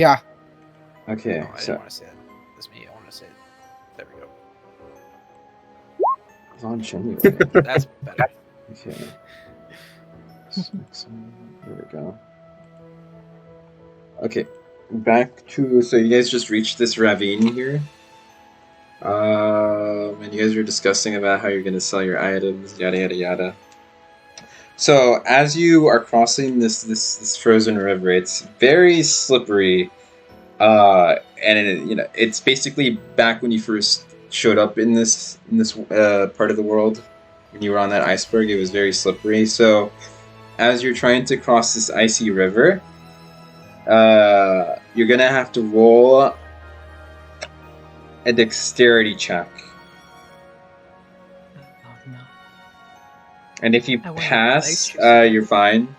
Yeah. Okay, I so didn't want to say that. That's me. I want to say it. There we go. launch anyway. That's better. Okay. There we go. Okay, back to so you guys just reached this ravine here. And you guys were discussing about how you're gonna sell your items, yada yada yada. So as you are crossing this frozen river, it's very slippery. And it's basically back when you first showed up in this part of the world when you were on that iceberg. It was very slippery. So as you're trying to cross this icy river, you're gonna have to roll a dexterity check. Oh no. And if you I wonder pass, what I choose. you're fine.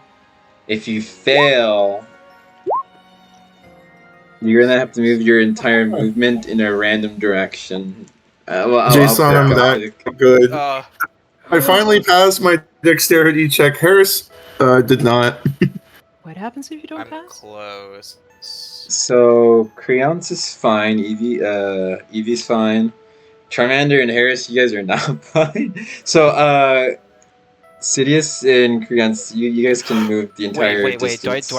If you fail, you're gonna have to move your entire movement in a random direction. Jason, I'm that good. Uh, I finally passed my dexterity check. Harris did not. What happens if you don't I'm pass? close. So Creonce is fine. Evie's fine. Charmander and Harris, you guys are not fine. So Sidious and Creonce, you guys can move the entire Wait. distance.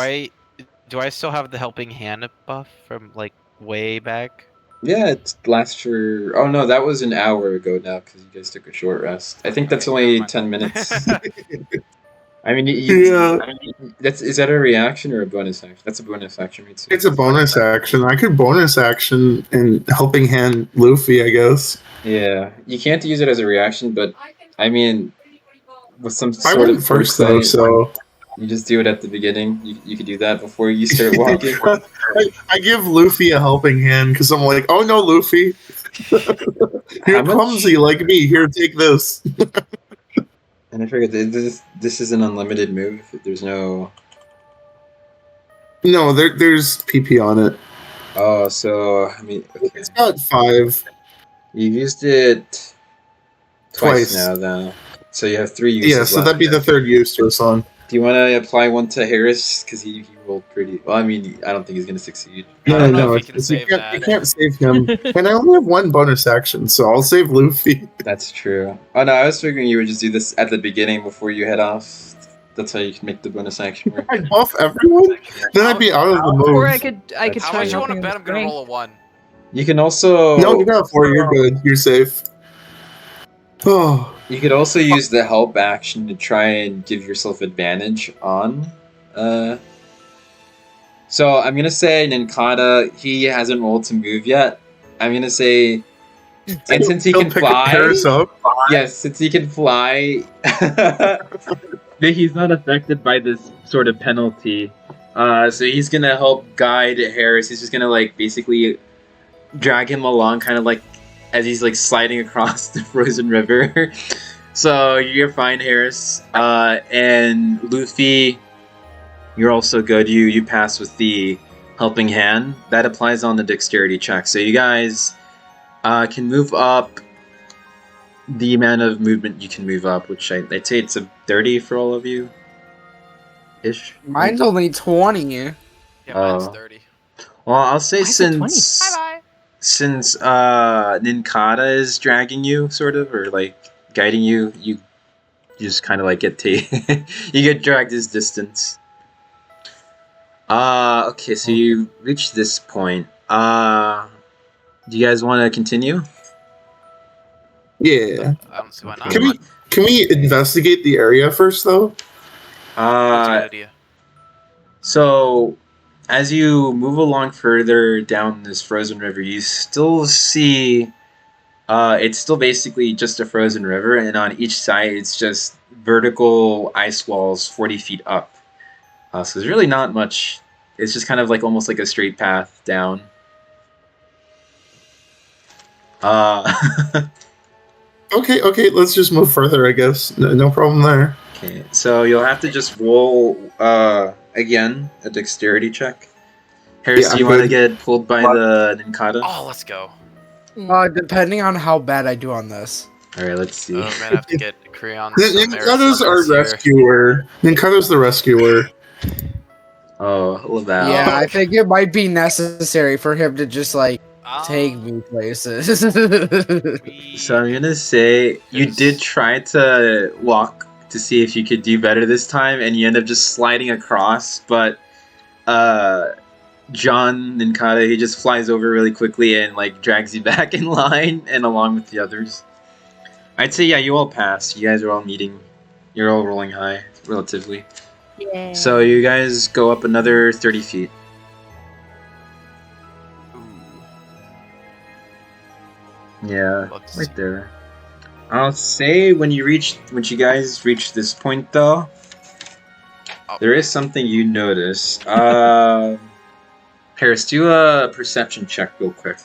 Do I still have the helping hand buff from like way back? Yeah, it lasts for. Oh no, that was an hour ago now because you guys took a short rest. I think that's Okay, only never mind. 10 minutes. I mean, Yeah. is that a reaction or a bonus action? That's a bonus action, right? It's a bonus action. I could bonus action and helping hand Luffy, I guess. Yeah, you can't use it as a reaction, but I mean, with some I sort went of first though, foresight, so you just do it at the beginning. You could do that before you start walking. I give Luffy a helping hand because I'm like, oh no, Luffy, you're How much- clumsy like me. Here, take this. And I forget this is an unlimited move. There's no. No, there's PP on it. Oh, so I mean, okay. It's got 5 You've used it twice twice. now, though. So you have 3 uses Yeah, so left. that'd be the third use to a song. Do you want to apply one to Harris? Because he rolled pretty... Well, I mean, I don't think he's going to succeed. I No, don't know no, if you can save you that. can't save him. And I only have 1 bonus action, so I'll save Luffy. That's true. Oh, no, I was figuring you would just do this at the beginning before you head off. That's how you can make the bonus action work. I buff everyone? Then I'd be out of the Or I move. could How try much you want helping to bet him I'm gonna with roll a 1? You can also... No, you got 4. You're good. You're safe. Oh, You could also use the help action to try and give yourself advantage on... So I'm going to say Ninkata, he hasn't rolled to move yet. I'm going to say... And since he he'll can pick fly... Harris up. Yes, since he can fly, he's not affected by this sort of penalty. So he's gonna help guide Harris. He's just gonna like basically drag him along, kind of like as he's like sliding across the frozen river. So you're fine, Harris. And Luffy, you're also good. You pass with the helping hand. That applies on the dexterity check. So you guys can move up the amount of movement you can move up, which I'd say it's a 30 for all of you. Ish. Mine's only 20. Yeah, mine's Oh. 30. Well, I'll say Why is it 20? since Ninkata is dragging you, sort of, or like guiding you, you just kind of like get you get dragged this distance. Okay, so you reach this point. Do you guys want to continue? Yeah. I don't see why not. Can we investigate the area first, though? That's a good idea. So, as you move along further down this frozen river, you still see it's still basically just a frozen river, and on each side it's just vertical ice walls 40 feet up. So there's really not much. It's just kind of like almost like a straight path down. Okay, let's just move further, I guess. No problem there. Okay, so you'll have to just roll again a dexterity check. Harris, Yeah, do you I'm want to good. get pulled by the Ninkata? Oh, let's go. Depending on how bad I do on this. All right, let's see. I'm gonna have to get Creon. Ninkata's our rescuer. Ninkata's the rescuer. Oh, Lavelle. Yeah, I think it might be necessary for him to just like take me places. So I'm gonna say you did try to walk to see if you could do better this time, and you end up just sliding across. But John Ninkata, he just flies over really quickly and like drags you back in line, and along with the others. I'd say yeah, you all pass. You guys are all meeting. You're all rolling high, relatively. Yeah. So you guys go up another 30 feet. Yeah, Looks- right there. I'll say when you guys reach this point though, there is something you notice. Paris, do a perception check real quick.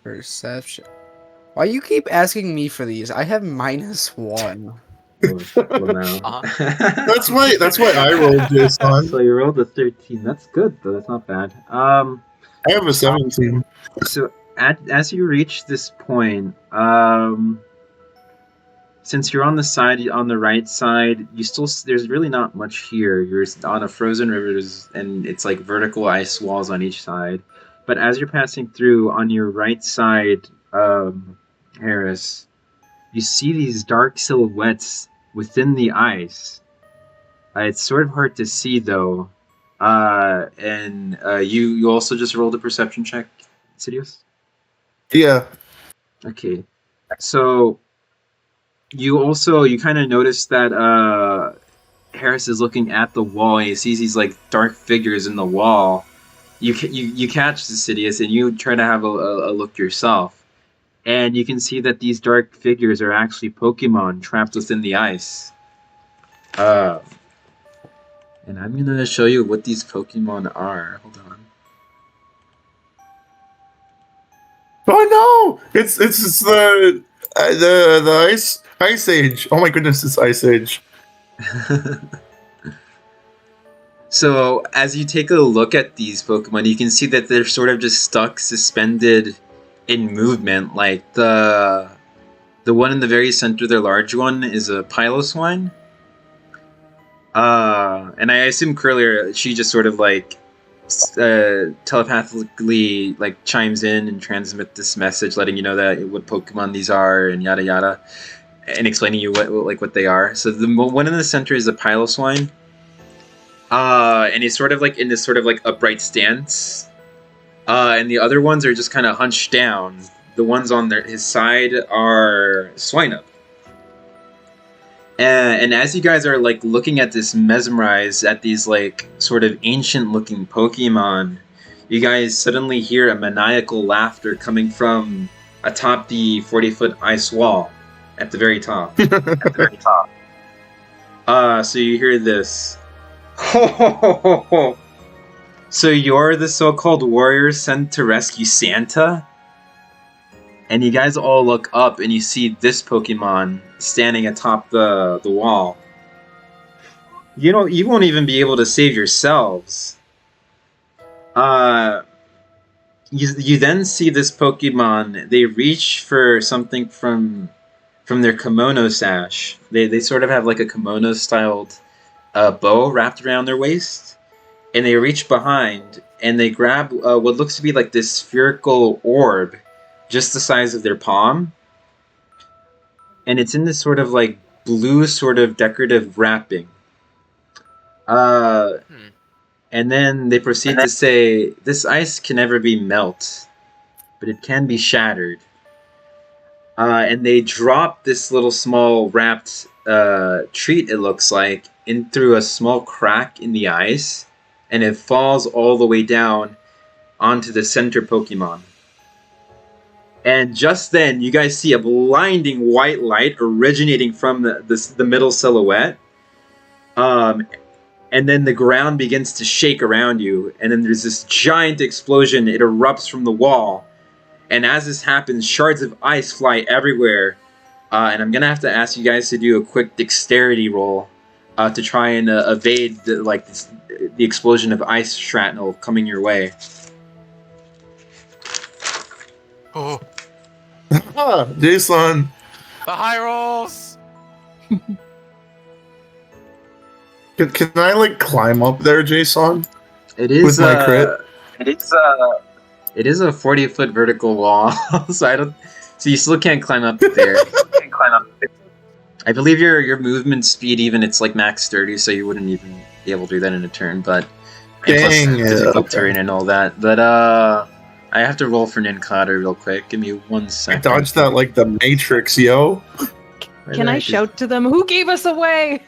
Perception. Why you keep asking me for these? I have -1. That's why I rolled Jason. So you rolled a 13. That's good though. That's not bad. I have a 17. So as you reach this point, since you're on the right side, there's really not much here. You're on a frozen river, and it's like vertical ice walls on each side. But as you're passing through on your right side, Harris, you see these dark silhouettes within the ice. It's sort of hard to see though. And you also just rolled a perception check, Sidious? Yeah. Okay. So you kind of notice that Harris is looking at the wall and he sees these like dark figures in the wall. You catch the Sidious and you try to have a look yourself. And you can see that these dark figures are actually Pokemon trapped within the ice. And I'm gonna show you what these Pokemon are. Hold on. Oh no! It's the ice age. Oh my goodness, it's ice age. So as you take a look at these Pokemon, you can see that they're sort of just stuck, suspended in movement. Like the one in the very center, the large one, is a Piloswine. And I assume Curlier, she just sort of like telepathically like chimes in and transmit this message, letting you know that what Pokemon these are and yada yada, and explaining you what they are. So the one in the center is a Piloswine, and he's sort of like in this sort of like upright stance, and the other ones are just kind of hunched down. The ones on his side are Swinub. And as you guys are like looking at this, mesmerized at these like sort of ancient looking Pokemon, you guys suddenly hear a maniacal laughter coming from atop the 40-foot ice wall at the very top. So you hear this. So you're the so-called warrior sent to rescue Santa? And you guys all look up and you see this Pokemon standing atop the wall. You won't even be able to save yourselves. You then see this Pokemon. They reach for something from their kimono sash. They sort of have like a kimono styled bow wrapped around their waist, and they reach behind and they grab what looks to be like this spherical orb, just the size of their palm. And it's in this sort of like blue sort of decorative wrapping. And then they proceed to say, this ice can never be melt, but it can be shattered. And they drop this little small wrapped treat, it looks like, in through a small crack in the ice, and it falls all the way down onto the center Pokemon. And just then, you guys see a blinding white light originating from the middle silhouette. And then the ground begins to shake around you. And then there's this giant explosion. It erupts from the wall. And as this happens, shards of ice fly everywhere. And I'm going to have to ask you guys to do a quick dexterity roll to try and evade the explosion of ice shrapnel coming your way. Oh, Jason. the high rolls! Can I like climb up there, Jason? It is With my crit? It is a 40-foot vertical wall, so I don't. So you still can't climb up there. I believe your movement speed, even it's like max 30, so you wouldn't even be able to do that in a turn. But and plus Dang it, difficult okay. terrain and all that. But I have to roll for Ninkata real quick. Give me 1 I second. dodged that like the Matrix, yo. Can I shout to them? Who gave us away?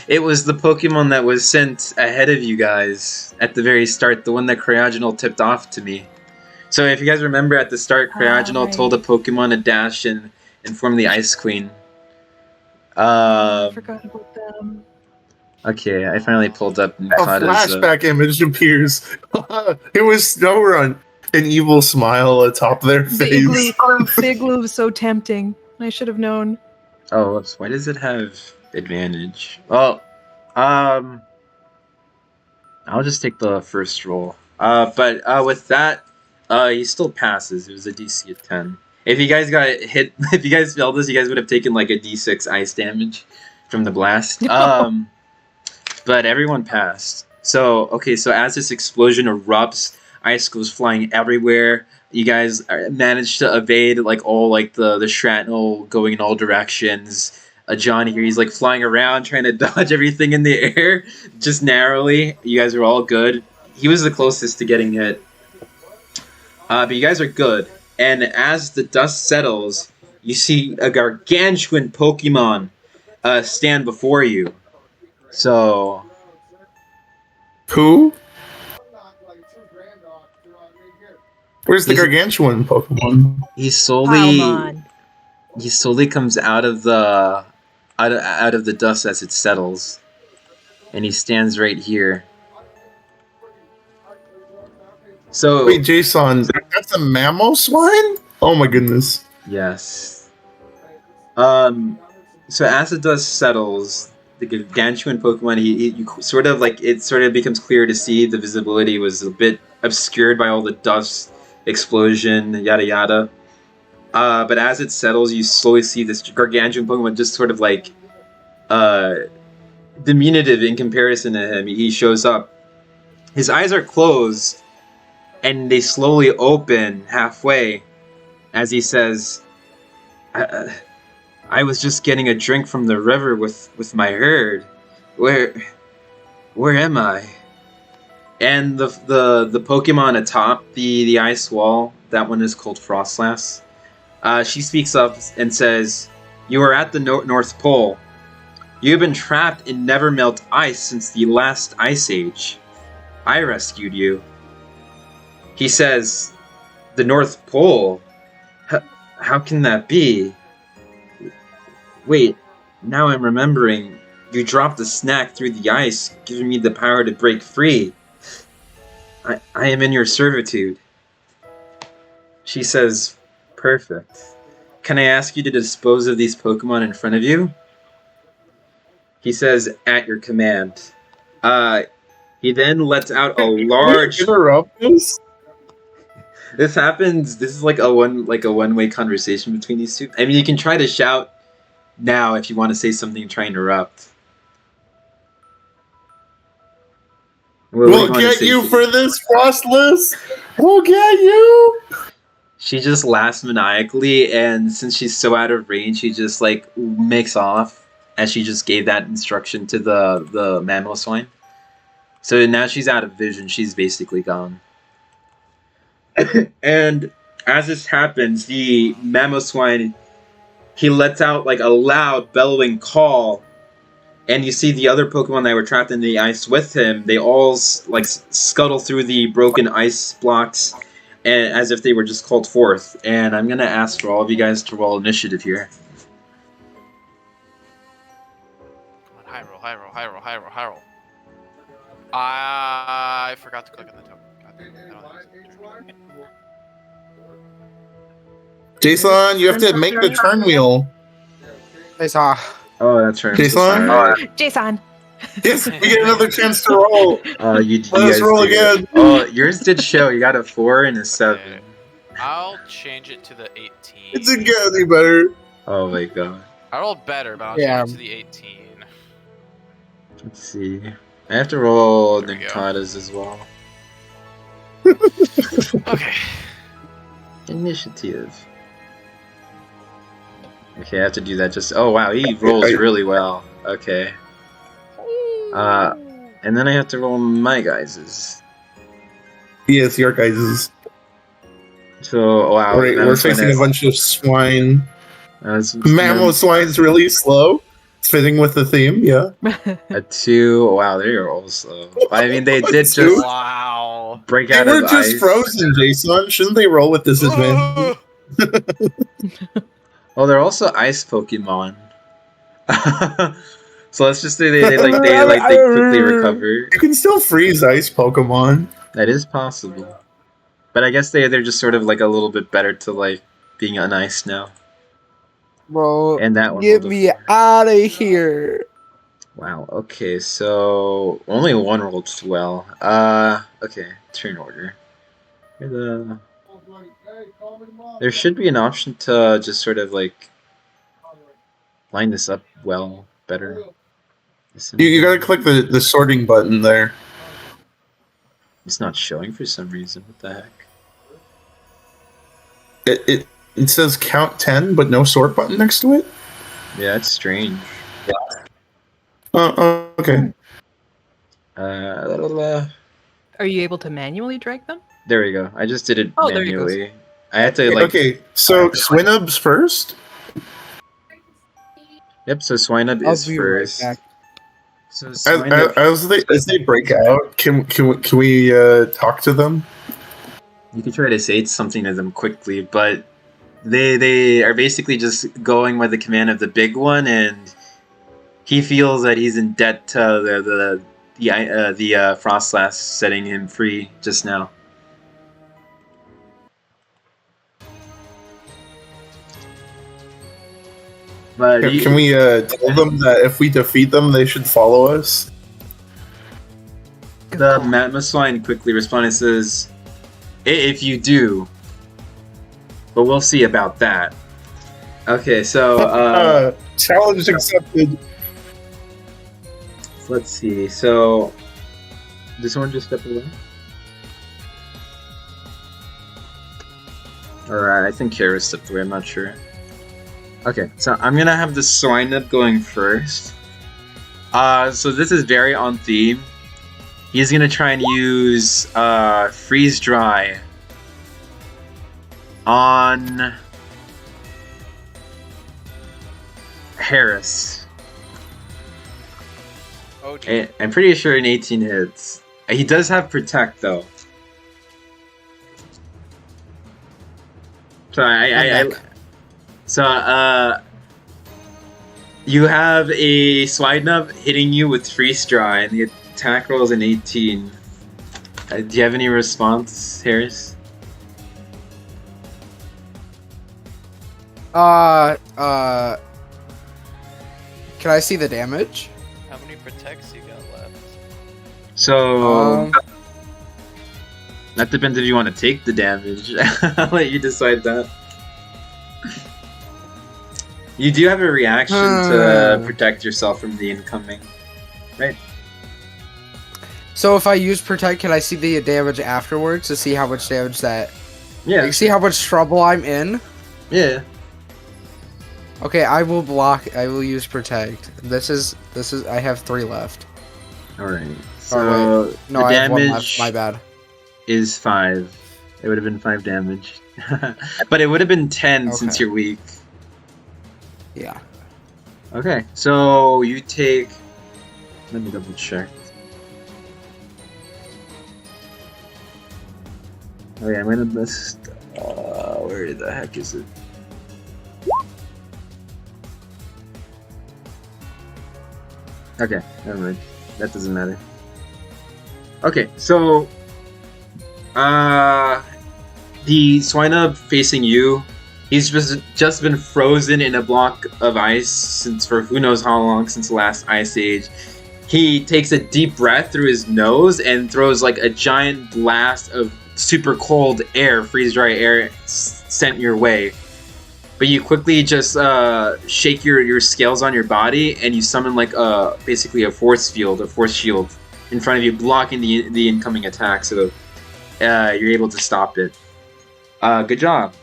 It was the Pokemon that was sent ahead of you guys at the very start, the one that Cryogonal tipped off to me. So if you guys remember at the start, Cryogonal right. told a Pokemon to dash and inform the Ice Queen. I forgot about them. Okay, I finally pulled up A Ninkata's. flashback image appears. It was Snorunt, an evil smile atop their Big face. Glue was so tempting. I should have known. Oh, whoops. Why does it have advantage? Well, I'll just take the first roll. But with that, he still passes. It was a DC of 10. If you guys got hit, if you guys failed this, you guys would have taken like a D6 ice damage from the blast. But everyone passed. So, okay, so as this explosion erupts, ice goes flying everywhere. You guys managed to evade like all like the shrapnel going in all directions. John here, he's like flying around trying to dodge everything in the air, just narrowly. You guys are all good. He was the closest to getting hit. But you guys are good. And as the dust settles, you see a gargantuan Pokemon stand before you. So, Who? Where's the gargantuan Pokemon? he slowly comes out of the dust as it settles, and he stands right here. So Wait, Jason, that's a Mamoswine? Oh my goodness. yes. So as the dust settles, the gargantuan Pokemon, you sort of like it sort of becomes clear to see the visibility was a bit obscured by all the dust, explosion, yada yada. But as it settles, you slowly see this gargantuan Pokemon just sort of like diminutive in comparison to him. He shows up. His eyes are closed, and they slowly open halfway as he says, I was just getting a drink from the river with my herd. Where am I? And the Pokemon atop the ice wall, that one is called Frostlass. She speaks up and says, "You are at the North Pole. You have been trapped in never-melt ice since the last ice age. I rescued you." He says, "The North Pole? How can that be? Wait, now I'm remembering. You dropped a snack through the ice, giving me the power to break free. I am in your servitude." She says, "Perfect. Can I ask you to dispose of these Pokemon in front of you?" He says, "At your command." He then lets out a large... Interrupt this? This happens. This is like a one-way conversation between these two. I mean, you can try to shout now if you want to say something and try and interrupt. We'll get you for this, Frostless! We'll get you! She just laughs maniacally, and since she's so out of range, she just like makes off as she just gave that instruction to the Mamoswine. So now she's out of vision. She's basically gone. And as this happens, the Mamoswine, he lets out like a loud bellowing call, and you see the other Pokemon that were trapped in the ice with him. They all like scuttle through the broken ice blocks, and as if they were just called forth. And I'm gonna ask for all of you guys to roll initiative here. Come on, high roll. I forgot to click on the token. God damn it, I don't think it's turn. Jason, you have to make the turn wheel. I saw. Oh, that's right. Jason? Jason. Yes, we get another chance to roll. You Let's guys roll did. again. Oh, yours did show. You got a 4 and a 7. Okay. I'll change it to the 18. It didn't get any better. Oh my god. I rolled better, but I'll Yeah. change it to the 18. Let's see. I have to roll There we go. Ninkadas as well. Okay. Initiative. Okay, I have to do that just... Oh, wow, he rolls really well. Okay. And then I have to roll my guys's. Yes, your guys's. So, wow. Right, we're facing a bunch of swine. Mammal swine's really slow. Fitting with the theme, yeah. A 2. Wow, they are all slow. I mean, they did just Wow. break They out were of just ice. frozen, Jason. Shouldn't they roll with disadvantage? Oh, they're also ice Pokemon. So let's just say they quickly recover. You can still freeze ice Pokemon. That is possible. But I guess they're just sort of like a little bit better to like being on ice now. Bro, And that one get rolled a me 4. out of here. Wow, okay, so only one rolled well. Okay, turn order. There should be an option to just sort of like line this up better. You gotta click the sorting button there. It's not showing for some reason. What the heck? It says count 10, but no sort button next to it. Yeah, it's strange. Okay. Are you able to manually drag them? There we go. I just did it Oh, there you go. manually. I had to like. Okay, so Swinub's first. Yep. So Swinub I'll is be right first. back. So Swinub, As they break out, can we talk to them? you can try to say something to them quickly, but they are basically just going by the command of the big one, and he feels that he's in debt to the Frostlass setting him free just now. But Can we tell them that if we defeat them, they should follow us? the Matmaswine quickly responds and says, "If you do, but we'll see about that." Okay, so challenge accepted. let's see. So, does someone just step away? Alright, I think Kara stepped away, I'm not sure. Okay, so I'm gonna have the Swinub going first. So this is very on theme. He's gonna try and use Freeze Dry on Harris. Oh, gee. I'm pretty sure an 18 hits. He does have Protect though. So you have a Swinub hitting you with Freeze Dry, and the attack roll is an 18. Do you have any response, Harris? Can I see the damage? How many protects you got left? So that depends if you want to take the damage. I'll let you decide that. You do have a reaction to protect yourself from the incoming, right? So if I use protect, can I see the damage afterwards to see how much damage that? Yeah. Like, see how much trouble I'm in. Yeah. Okay, I will block. I will use protect. This is. I have 3 left. All right. Oh, So wait. No, the I have 1 damage left. My bad. is 5. It would have been 5 damage, but it would have been 10 since Okay. you're weak. Yeah. Okay, so you take. Let me double check. Oh yeah, I'm gonna list. Where the heck is it? Okay, never mind. That doesn't matter. Okay, so the Swinub facing you, he's just been frozen in a block of ice since for who knows how long since the last ice age. He takes a deep breath through his nose and throws like a giant blast of super cold air, freeze dry air sent your way. but you quickly just shake your scales on your body, and you summon like basically a force field, a force shield in front of you, blocking the incoming attack. So you're able to stop it. Good job.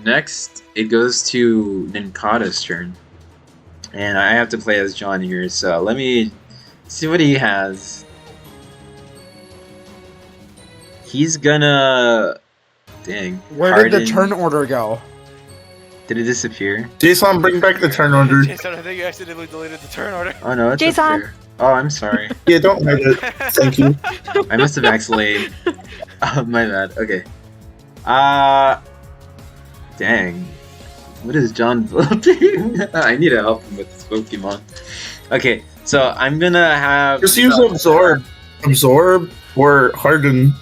Next it goes to Ninkata's turn, and I have to play as John here. So let me see what he has. He's gonna. Dang. Where did the turn order go? Did it disappear? Jason, bring back the turn order. Jason, I think you accidentally deleted the turn order. Oh no, it's Jason. up there. Oh, I'm sorry. Yeah, don't hide it. Thank you. I must have accidentally. Oh, my bad. Okay. Dang. What is John building? I need to help him with this Pokemon. Okay, so I'm gonna have. Just use absorb or harden.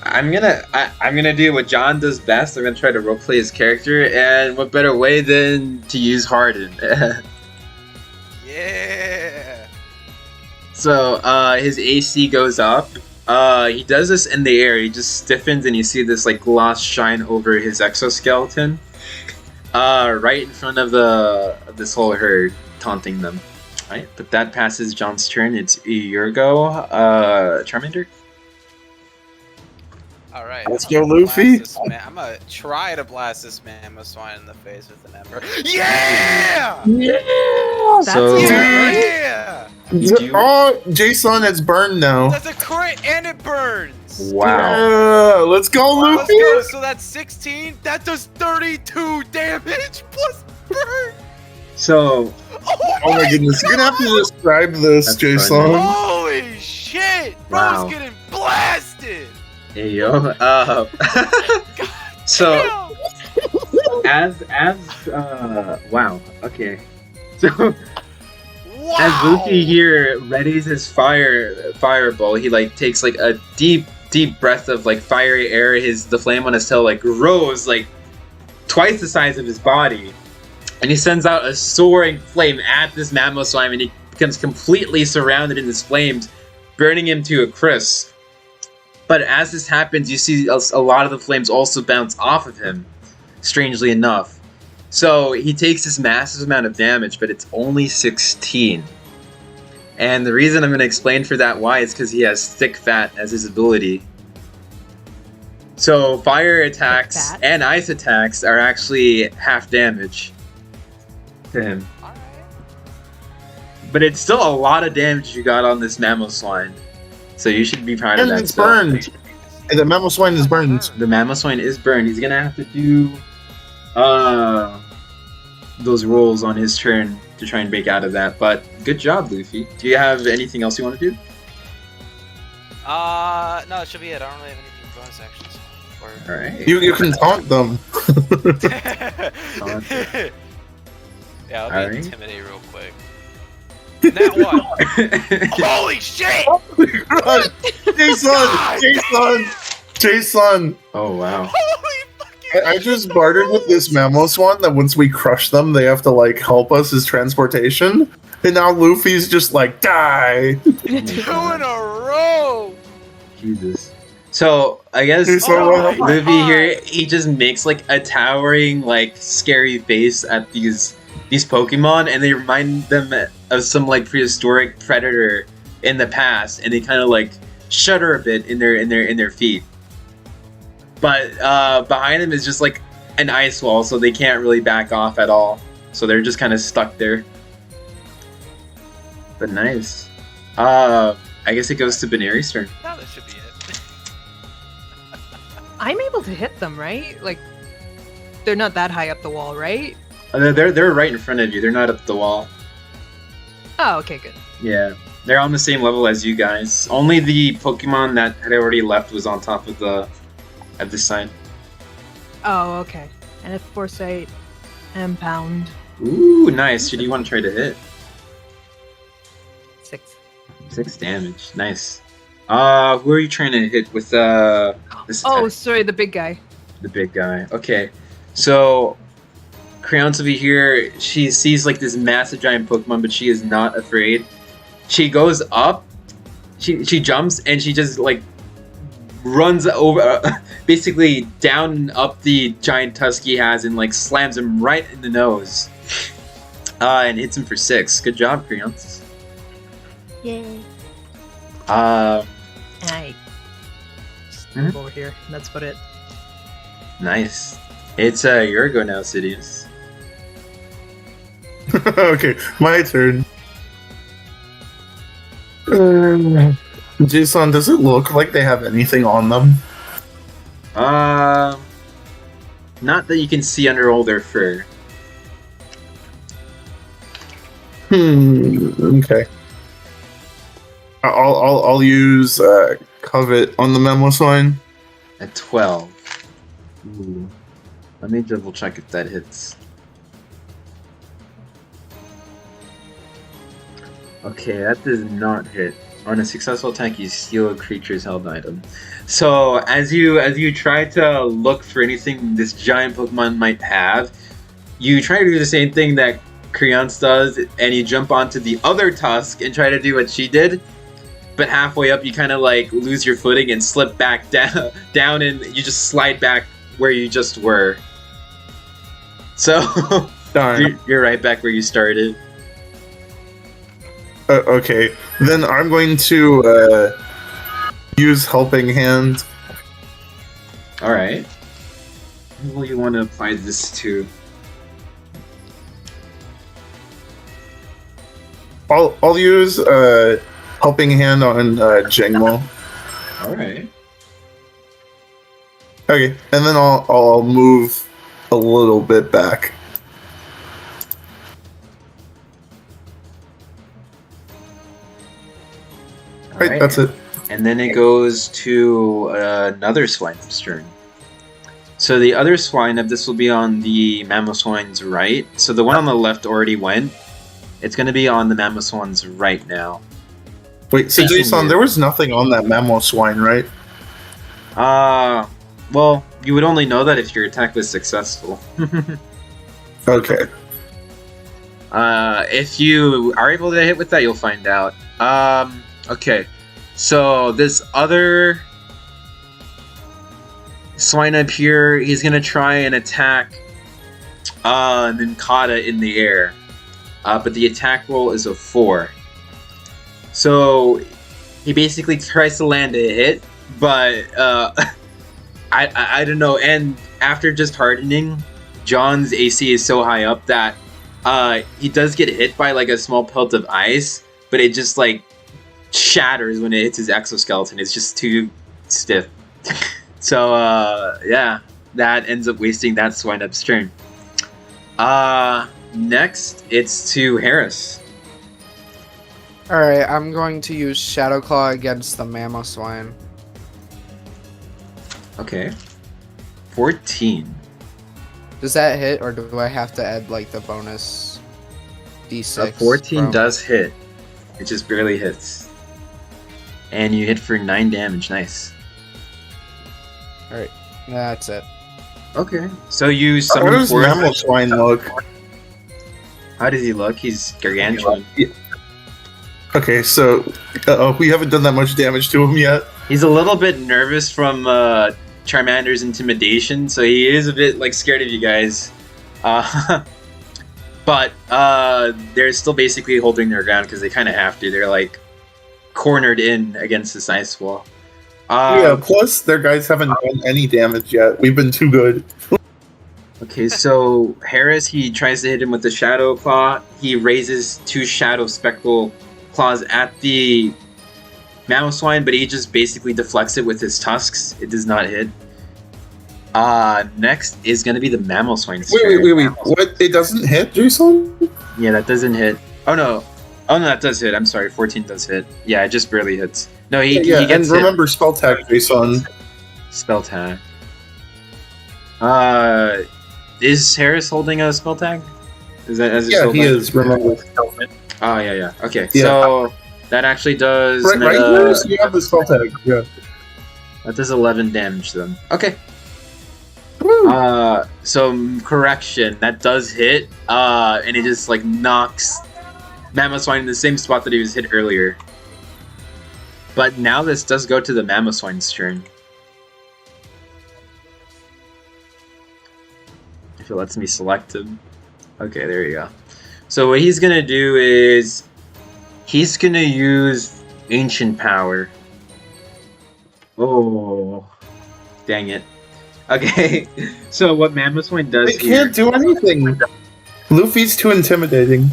I'm gonna do what John does best. I'm gonna try to roleplay his character, and what better way than to use Harden? Yeah. So his AC goes up. He does this in the air. He just stiffens, and you see this like gloss shine over his exoskeleton, right in front of this whole herd, taunting them. Right, but that passes John's turn. It's your go, Charmander. All right. Let's I'm gonna go, Luffy. blast this man- I'm gonna try to blast this Mamoswine in the face with an ember. Yeah! That's So- Yeah! Oh, Jason, it's burned now. That's a crit and it burns. Wow. Yeah, let's go, Let's Luffy. go. So that's 16. That does 32 damage plus burn. So Oh my goodness, you're gonna have to describe this, That's Jason. funny. Holy shit! Wow. Bro's getting blasted. hey yo. So as wow. Okay. So Wow. as Luffy here readies his fireball, he like takes like a deep breath of like fiery air. The flame on his tail like grows like twice the size of his body, and he sends out a soaring flame at this Mamoswine, and he becomes completely surrounded in his flames, burning him to a crisp. But as this happens, you see a lot of the flames also bounce off of him, strangely enough. So he takes this massive amount of damage, but it's only 16. And the reason I'm going to explain for that why is because he has thick fat as his ability. So fire attacks fat? and ice attacks are actually half damage to him. Alright. But it's still a lot of damage you got on this Mamoswine. So you should be proud of And that. it's spell. burned. And the Mamoswine is burned. The Mamoswine is burned. He's gonna have to do those rolls on his turn to try and break out of that. But good job, Luffy. Do you have anything else you want to do? No, it should be it. I don't really have anything bonus actions. Or... Alright. You can taunt them. Yeah, I'll Alright. intimidate real quick. That one. Holy shit! Run! Jason! Oh wow. Holy fucking I just bartered with this Mamoswine that once we crush them, they have to like help us as transportation. And now Luffy's just like, die! 2 in a row! Jesus. So I guess Oh my Luffy here, he just makes like a towering, like scary face at these Pokemon, and they remind them of some like prehistoric predator in the past, and they kind of like shudder a bit in their feet. But behind them is just like an ice wall, so they can't really back off at all. So they're just kind of stuck there. But nice. I guess it goes to Benari's turn. Now that should be it. I'm able to hit them, right? Like, they're not that high up the wall, right? They're right in front of you. They're not up the wall. Oh, okay, good. Yeah, they're on the same level as you guys. Only the Pokemon that had already left was on top of this side. Oh, okay. And if Foresight and Pound Ooh, nice. Who do you want to try to hit? 6. 6 damage. Nice. Who are you trying to hit with this Oh, attack? sorry, the big guy. The big guy. Okay, so Creontavi here, she sees like this massive giant Pokemon, but she is not afraid. She goes up, she jumps, and she just like runs over, basically down and up the giant tusk he has, and like slams him right in the nose, and hits him for 6. Good job, Creons. Yay. Uh, And I just Mhm. move over here. And that's about it. nice. It's your go now, Sidious. Okay, my turn. Jason, does it look like they have anything on them? Not that you can see under all their fur. Okay. I'll use covet on the memo sign. At 12. Ooh. Let me double check if that hits. Okay, that does not hit. On a successful attack, you steal a creature's held item. So as you try to look for anything this giant Pokemon might have, you try to do the same thing that Creonce does, and you jump onto the other tusk and try to do what she did. But halfway up, you kind of like lose your footing and slip back down, and you just slide back where you just were. So Darn. you're right back where you started. Okay, then I'm going to use Helping Hand. All right. Who will you want to apply this to? I'll use Helping Hand on Jangmo. All right. Okay, and then I'll move a little bit back. All Right, that's it. And then it goes to another Swinub's turn. So the other Swinub, this will be on the Mamoswine's right. So the one on the left already went. It's going to be on the Mamoswine's right now. Wait, so Facing Jason, you. there was nothing on that Mamoswine, right? Well, you would only know that if your attack was successful. Okay. If you are able to hit with that, you'll find out. Okay. So this other Swinub here, he's gonna try and attack Ninkata in the air. But the attack roll is a 4. So he basically tries to land a hit, but I don't know. And after just hardening, John's AC is so high up that he does get hit by like a small pelt of ice, but it just like shatters when it hits his exoskeleton. It's just too stiff. So yeah, that ends up wasting that Swinub's turn. Next it's to Harris. Alright, I'm going to use Shadow Claw against the Mamoswine. Okay. 14. Does that hit, or do I have to add like the bonus D6? 14 from- does hit. It just barely hits. And you hit for 9 damage. Nice. Alright, that's it. Okay. So you How summon does forth. Mamoswine look? How does he look? He's gargantuan. Okay, so we haven't done that much damage to him yet. He's a little bit nervous from Charmander's intimidation, so he is a bit like scared of you guys. But they're still basically holding their ground because they kind of have to. They're like cornered in against this ice wall. Yeah, plus their guys haven't done any damage yet. We've been too good. Okay, so Harris, he tries to hit him with the Shadow Claw. He raises 2 Shadow Spectral Claws at the Mamoswine, but he just basically deflects it with his tusks. It does not hit. Next is going to be the Mamoswine's turn. Wait. What? It doesn't hit, Jason? Yeah, that doesn't hit. Oh no, that does hit. I'm sorry, 14 does hit. Yeah, it just barely hits. No, he Yeah, gets and remember spell tag, Jason. hit. Spell tag. Is Harris holding a spell tag? Is that as Yeah, he is. Remember. Oh yeah. Okay, Yeah. so that actually does Right, Harris, you have the spell tag. Yeah. that does 11 damage to them. Okay. Woo. So correction, that does hit, and it just like knocks Mamoswine in the same spot that he was hit earlier. But now this does go to the Mamoswine's turn. If it lets me select him. Okay, there you go. So what he's gonna do is he's gonna use Ancient Power. Oh, dang it. Okay, so what Mamoswine does They can't do anything. Luffy's too intimidating.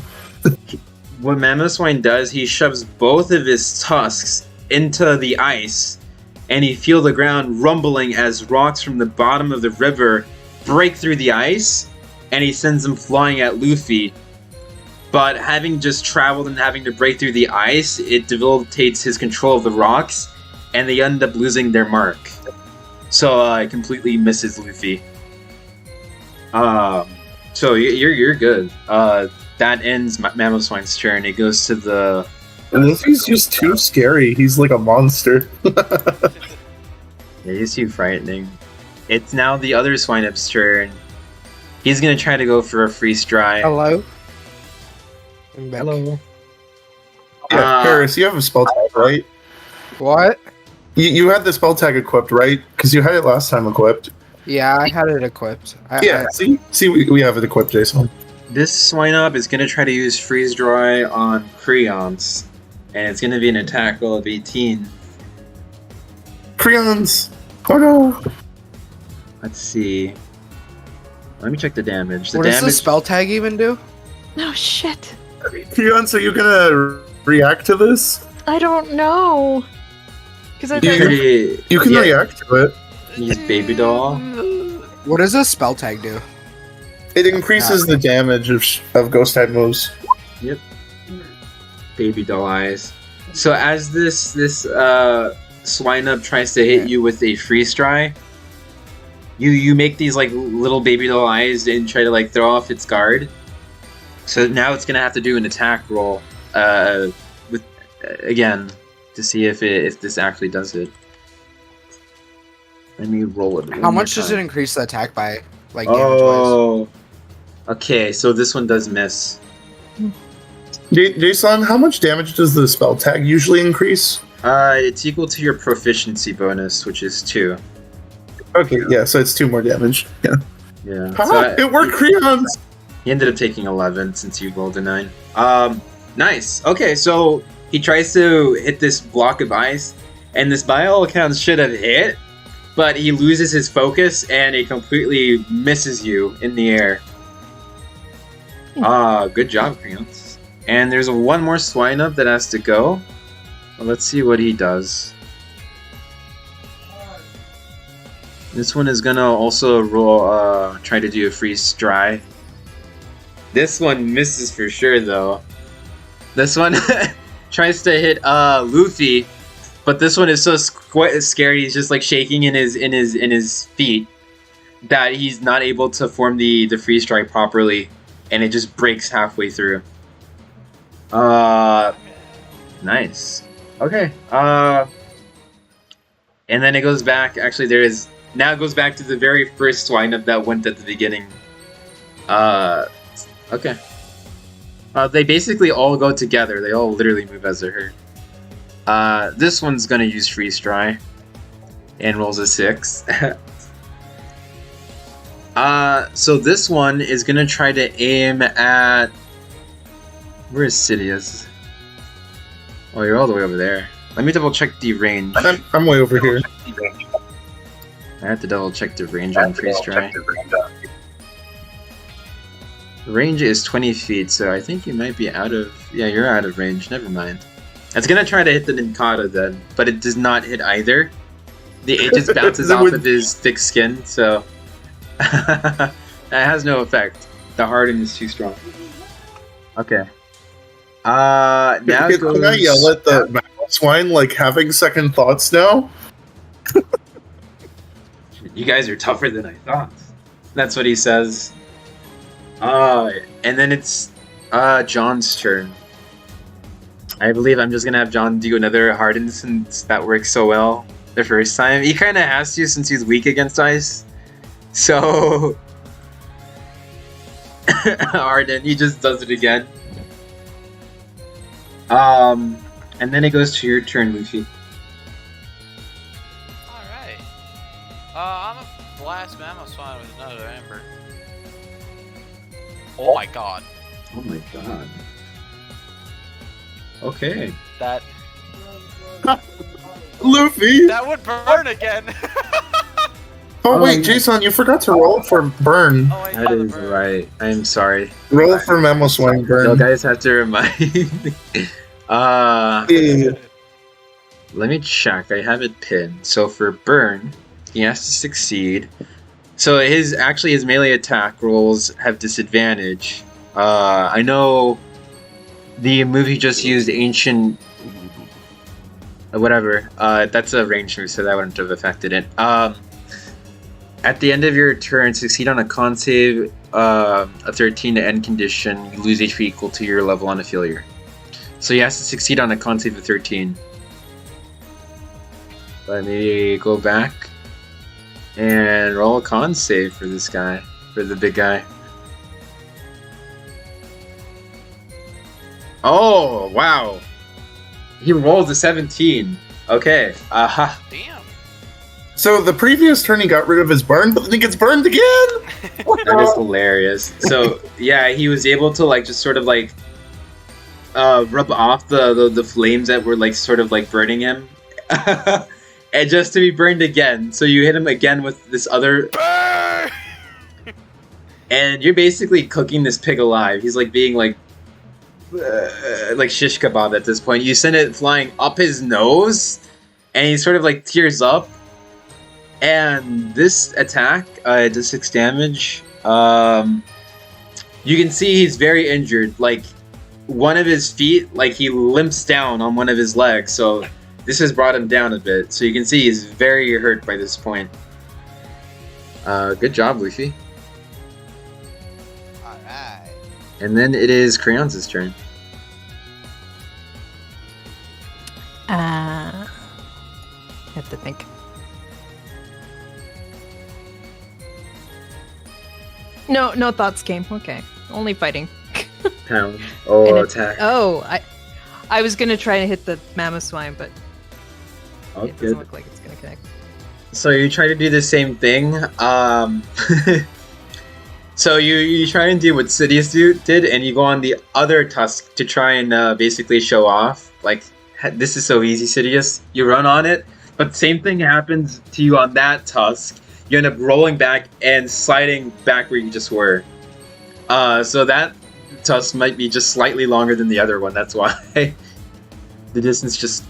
What Mamoswine does, he shoves both of his tusks into the ice, and you feel the ground rumbling as rocks from the bottom of the river break through the ice, and he sends them flying at Luffy. But having just traveled and having to break through the ice, it debilitates his control of the rocks, and they end up losing their mark. So it completely misses Luffy. So you're good. That ends Mamoswine's turn. It goes to the... And Luffy's just too scary. He's like a monster. Yeah, he's too frightening. It's now the other Swine-Up's turn. He's gonna try to go for a freeze dry. Hello. I'm back. Hello. Yeah, Harris, you have a spell tag, right? What? You had the spell tag equipped, right? Because you had it last time equipped. Yeah, I had it equipped. See, we have it equipped, Jason. This Swine-Up is gonna try to use freeze dry on Creons, and it's gonna be an attack roll of 18. Creons! Oh no! Let's see. Let me check the damage. The What damage. does the spell tag even do? No shit. Creons, are you gonna react to this? I don't know. Because I Yeah. Pretty, You can react to it. Use Baby Doll. What does a spell tag do? It increases the damage of ghost type moves. Yep. Baby Doll eyes. So as this Swine-Up tries to hit you with a freeze dry, you make these like little baby doll eyes and try to like throw off its guard. So now it's gonna have to do an attack roll with again to see if this actually does it. Let me roll it. How much does it increase the attack by, like, damage-wise? Oh, okay. So this one does miss. Jason, how much damage does the spell tag usually increase? It's equal to your proficiency bonus, which is 2. Okay, yeah, so it's 2 more damage. Yeah. Yeah. It worked, Creons! He ended up taking 11 since you rolled a 9. Nice. Okay, so he tries to hit this block of ice, and this by all accounts should have hit, but he loses his focus and it completely misses you in the air. Good job, Creons. And there's one more Swine-Up that has to go. Well, let's see what he does. This one is gonna also roll, try to do a freeze dry. This one misses for sure, though. This one tries to hit Luffy, but this one is so scary. He's just like shaking in his feet that he's not able to form the freeze dry properly, and it just breaks halfway through. Nice. Okay. And then it goes back. Actually, now it goes back to the very first Swine-Up that went at the beginning. Okay. They basically all go together. They all literally move as they're hurt. This one's gonna use freeze dry and rolls a 6. So this one is gonna try to aim at. Where is Sidious? Oh, you're all the way over there. Let me double check the range. I'm way over here. I have to double check the range on freeze dry. The range is 20 feet, so I think you might be out of... Yeah, you're out of range. Never mind. It's gonna try to hit the Ninkata then, but it does not hit either. It just bounces off of his thick skin, so... That has no effect. The harden is too strong. Okay. Now it goes... Can I yell at the swine, like, having second thoughts now? You guys are tougher than I thought. That's what he says. And then it's John's turn. I believe I'm just gonna have John do another harden since that worked so well the first time. He kind of has to since he's weak against ice. So harden, he just does it again. And then it goes to your turn, Luffy. Alright. I'm a blast Mamoswine with another Ember. Oh my god. Oh my god. Okay. That Luffy! would burn again. Oh wait, Jason, you forgot to roll for burn. Oh, I That know the is burn. right. I'm sorry. Roll for Mamoswine You burn. guys have to remind me. Yeah. Let me check. I have it pinned. So for burn, he has to succeed. So his melee attack rolls have disadvantage. I know the movie just used ancient whatever. That's a range move, so that wouldn't have affected it. At the end of your turn, succeed on a con save, a 13 to end condition. You lose HP equal to your level on a failure. So he has to succeed on a con save of 13. Let me go back and roll a con save for this guy, for the big guy. Oh, wow. He rolls a 17. Okay. Aha. Damn. So the previous turn he got rid of his burn, but then he gets burned again? That is hilarious. So, yeah, he was able to, like, just sort of, like, rub off the flames that were, like, sort of, like, burning him. And just to be burned again. So you hit him again with this other... Burn! And you're basically cooking this pig alive. He's, like, being, like shish kebab at this point. You send it flying up his nose, and he sort of, like, tears up. And this attack does 6 damage. You can see he's very injured. Like, one of his feet, like, he limps down on one of his legs, so this has brought him down a bit. So you can see he's very hurt by this point. Good job, Luffy. Alright. And then it is Crayons' turn. I have to think. No thoughts came. Okay, only fighting. Pound. Oh, And it- attack. Oh, I was gonna try to hit the Mamoswine, but Oh, it doesn't good. look like it's gonna connect. So you try to do the same thing. So you try and do what Sidious did, and you go on the other tusk to try and basically show off. Like, this is so easy, Sidious. You run on it, but same thing happens to you on that tusk. You end up rolling back and sliding back where you just were. So that tusk might be just slightly longer than the other one. That's why the distance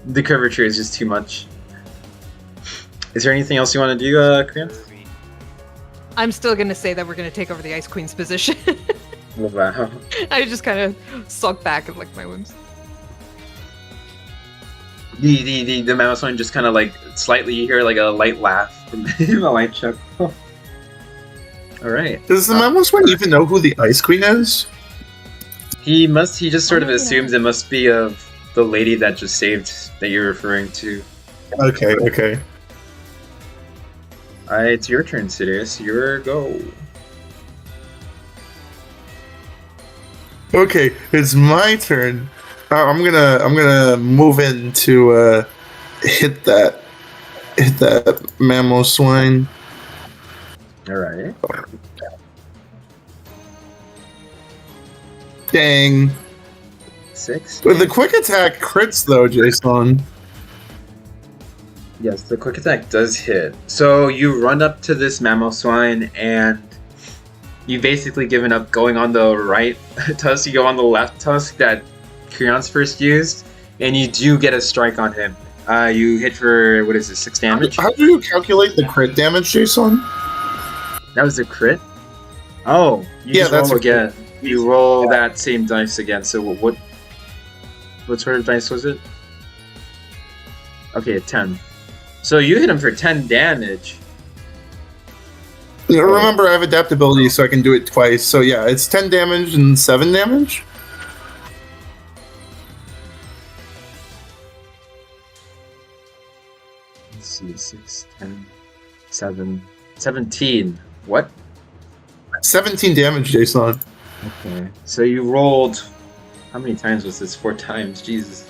the curvature is just too much. Is there anything else you want to do, Krian? I'm still gonna say that we're gonna take over the Ice Queen's position. Wow. I just kind of sulk back and lick my wounds. The mouse one just kind of like slightly, you hear like a light laugh from him, a light chuckle. All right. Does the Mamoswine even know who the Ice Queen is? He just sort of Oh, yeah. assumes it must be of the lady that just saved that you're referring to. Okay. Alright, it's your turn, Sidious. Your go. Okay, it's my turn. I'm gonna move in to hit that Mamoswine. Alright. Dang. 6. With the quick attack crits though, Jason. Yes, the quick attack does hit. So you run up to this Mamoswine and you've basically given up going on the right tusk. You go on the left tusk that Crayons first used, and you do get a strike on him. You hit for, 6 damage? How do you calculate the crit damage, Jason? That was a crit? Oh, you Yeah, just that's roll a crit. again. You roll that same dice again. So what sort of dice was it? Okay, a 10. So you hit him for 10 damage. Yeah, remember, I have adaptability, so I can do it twice. So yeah, it's 10 damage and 7 damage. Let's see, 6, 10, 7, 17. What? 17 damage, Jason. Okay. So you rolled... How many times was this? 4 times. Jesus.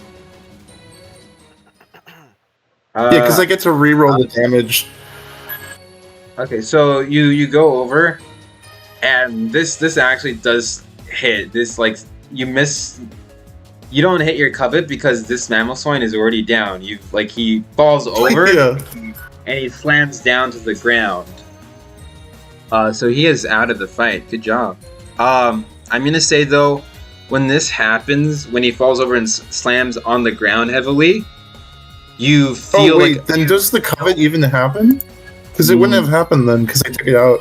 Yeah, because I get to reroll the damage. Okay, so you go over, and this actually does hit. This like you miss. You don't hit your covet because this Mamoswine is already down. You like he falls over Yeah. and he slams down to the ground. So he is out of the fight. Good job. I'm gonna say though, when this happens, when he falls over and slams on the ground heavily, you feel Oh wait, like then does the covet even happen? Because it wouldn't have happened then, because I took it out.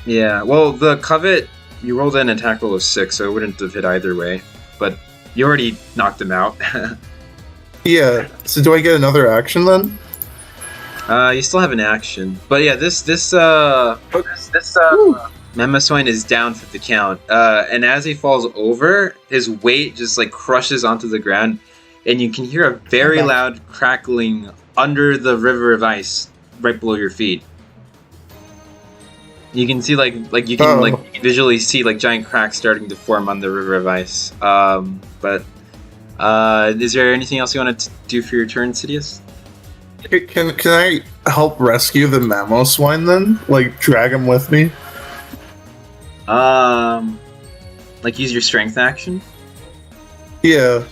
yeah. Well, the covet you rolled an attack roll of 6, so it wouldn't have hit either way. But you already knocked him out. Yeah. So do I get another action then? You still have an action, but yeah, this Mamoswine is down for the count. And as he falls over, his weight just like crushes onto the ground, and you can hear a very loud crackling under the river of ice right below your feet. You can see like you can like visually see like giant cracks starting to form on the river of ice. But is there anything else you want to do for your turn, Sidious? Can I help rescue the Mamoswine then? Like drag him with me? Like use your strength action? Yeah.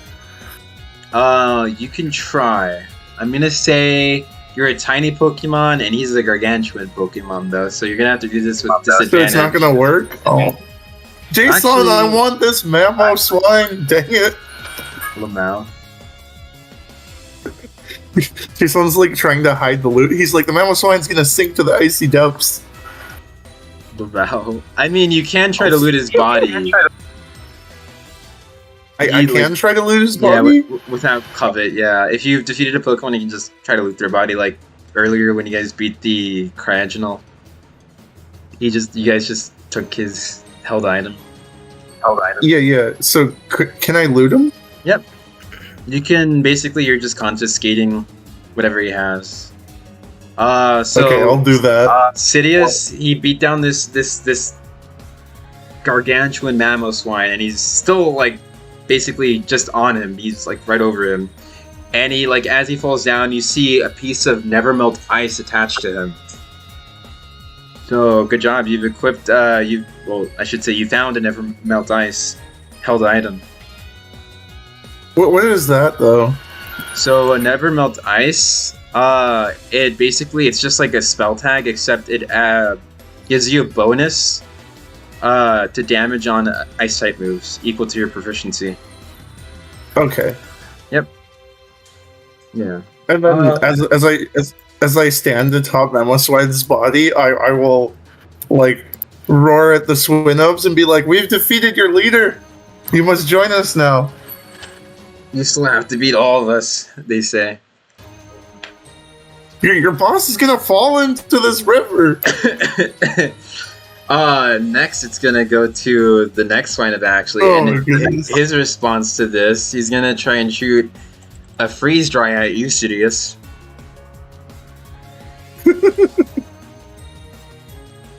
You can try. I'm gonna say you're a tiny Pokemon and he's a gargantuan Pokemon though, so you're gonna have to do this with So disadvantage. it's not gonna work? Oh. Jason, Actually- I want this Mamoswine! Dang it! Lamau. Jason's like trying to hide the loot. He's like, the Mamoswine's gonna sink to the icy depths. Lamau. I mean, you can try to loot his body. I can try to loot his Yeah, body? without covet. Yeah, if you've defeated a Pokemon, you can just try to loot their body. Like earlier when you guys beat the Cryogenal, you guys just took his held item. Yeah. So, can I loot him? Yep. You can basically you're just confiscating whatever he has. So Okay, I'll do that. Sidious, he beat down this gargantuan Mamoswine, and he's still like basically just on him. He's like right over him, and he like as he falls down, you see a piece of Nevermelt ice attached to him. So good job, you've equipped. I should say you found a Nevermelt ice held item. What is that though? So a Nevermelt Ice, it's just like a spell tag, except it gives you a bonus to damage on ice type moves equal to your proficiency. Okay. Yep. Yeah. And then as I stand atop Mamoswine's body, I will like roar at the Swinubs and be like, "We've defeated your leader. You must join us now." You still have to beat all of us, they say. Your boss is gonna fall into this river. Next it's gonna go to the next lineup actually, Oh, and goodness. his response to this, he's gonna try and shoot a freeze dry at you, Sidious.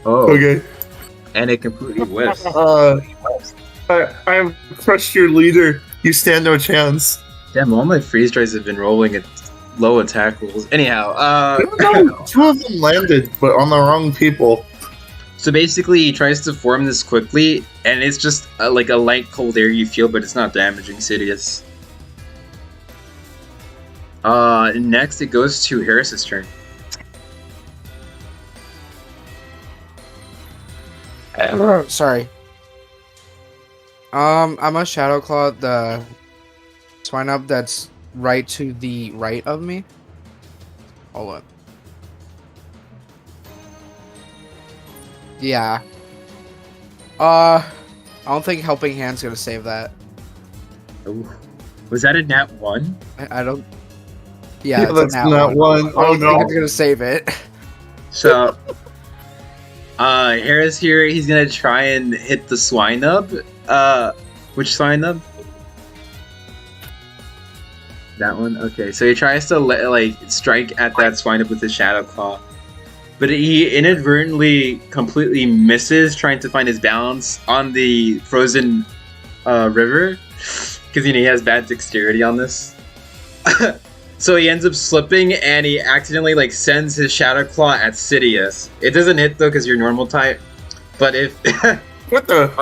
Oh, Okay. and it completely whiffs. I have crushed your leader. You stand no chance. Damn, all my freeze dries have been rolling at low attack rolls. Anyhow, No, 2 of them landed, but on the wrong people. so basically he tries to form this quickly, and it's just like a light cold air you feel, but it's not damaging Sidious. Next it goes to Harris's turn. Sorry. I'm a Shadow Claw the Swinub that's right to the right of me. Hold up. Yeah. I don't think Helping Hand's gonna save that. Ooh. Was that a nat 1? I don't. Yeah, Yeah, it's that's a nat not one. I Oh don't think no. it's gonna save it. So, Harris here, he's gonna try and hit the Swinub. Which Swinub? That one? Okay, so he tries to strike at that Swinub with his Shadow Claw. But he inadvertently completely misses trying to find his balance on the frozen river. Because he has bad dexterity on this. So he ends up slipping and he accidentally sends his Shadow Claw at Sidious. It doesn't hit though because you're normal type. But if What the?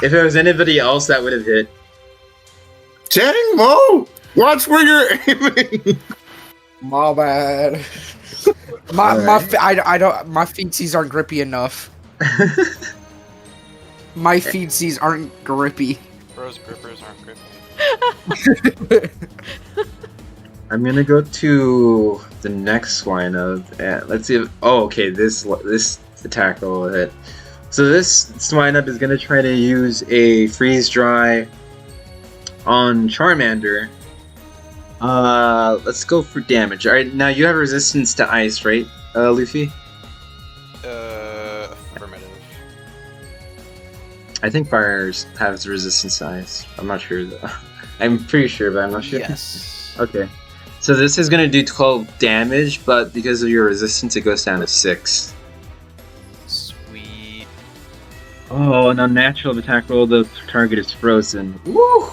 if it was anybody else, that would have hit. Jang Mo! Watch where you're aiming! My bad. I don't. My feetsies aren't grippy enough. My feetsies aren't grippy. Bros grippers aren't grippy. I'm gonna go to the next swine of, and let's see if, oh, okay, this attack will hit. So this swine up is gonna try to use a freeze dry on Charmander. Let's go for damage. Alright, now you have resistance to ice, right, Luffy? Affirmative. I think fires have resistance to ice. I'm not sure though. I'm pretty sure, but I'm not sure. Yes. Okay. So this is gonna do 12 damage, but because of your resistance, it goes down to 6. Sweet. Oh, an unnatural attack roll. The target is frozen. Woo!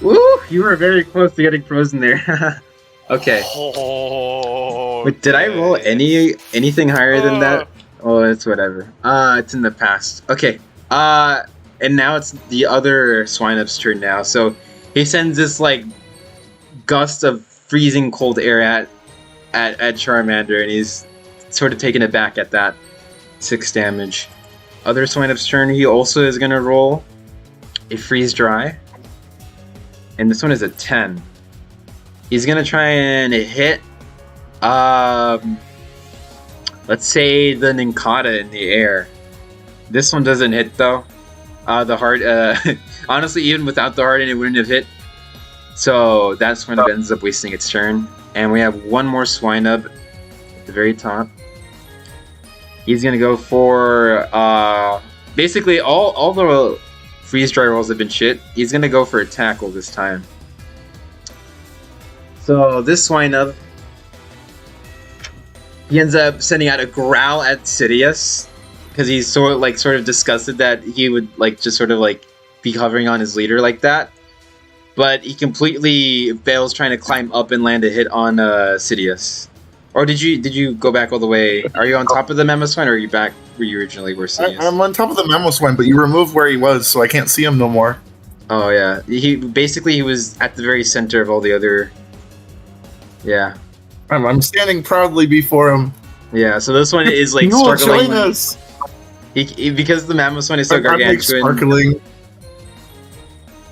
Woo! You were very close to getting frozen there. Okay. Oh. Wait, did I roll anything higher than that? Oh, it's whatever. It's in the past. Okay. And now it's the other swine-up's turn now. So he sends this like gust of freezing cold air at Charmander, and he's sort of taken aback at that. 6 damage. Other swine-up's turn. He also is gonna roll a freeze dry, and this one is a 10. He's gonna try and hit. Let's say the Ninkata in the air. This one doesn't hit though. The heart. Honestly, even without the heart, it wouldn't have hit. So that swine up ends up wasting its turn. And we have one more swine up at the very top. He's gonna go for basically all the freeze dry rolls have been shit. He's gonna go for a tackle this time. So this swine up, he ends up sending out a growl at Sidious because he's sort of disgusted that he would like just sort of like be hovering on his leader like that. But he completely fails trying to climb up and land a hit on Sidious. Or did you go back all the way? Are you on top of the Mamoswine, or are you back where you originally were, Sidious? I'm on top of the Mamoswine, but you removed where he was, so I can't see him no more. Oh yeah, he was at the very center of all the other. Yeah. I'm standing proudly before him. Yeah. So this one is like You will struggling. join us. He because the Mamoswine is so I'm like gargantuan. sparkling.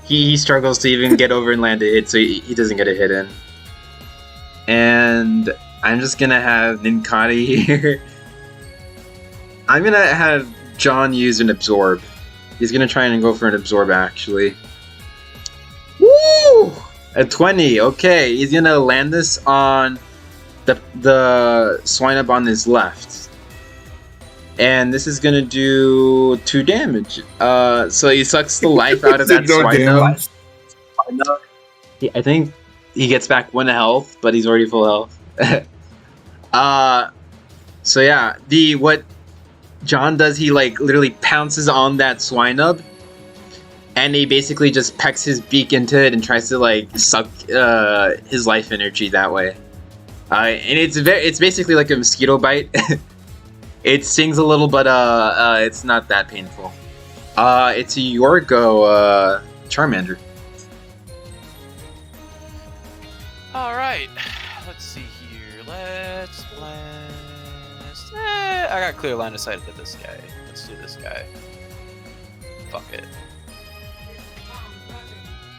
He struggles to even get over and land a hit, so he doesn't get a hit in. And I'm just gonna have Ninkata here. I'm gonna have John use an absorb. He's gonna try and go for an absorb actually. Woo! A 20. Okay, he's gonna land this on the swine up on his left. And this is gonna do 2 damage. So he sucks the life out of that No swine up. damage. I think he gets back 1 health, but he's already full health. So yeah, what John does, he like literally pounces on that swine up, and he basically just pecks his beak into it and tries to like suck his life energy that way. And it's basically like a mosquito bite. It stings a little, but it's not that painful. It's your go, Charmander. Alright. Let's see here. Let's blast. I got clear line of sight to this guy. Let's do this guy. Fuck it.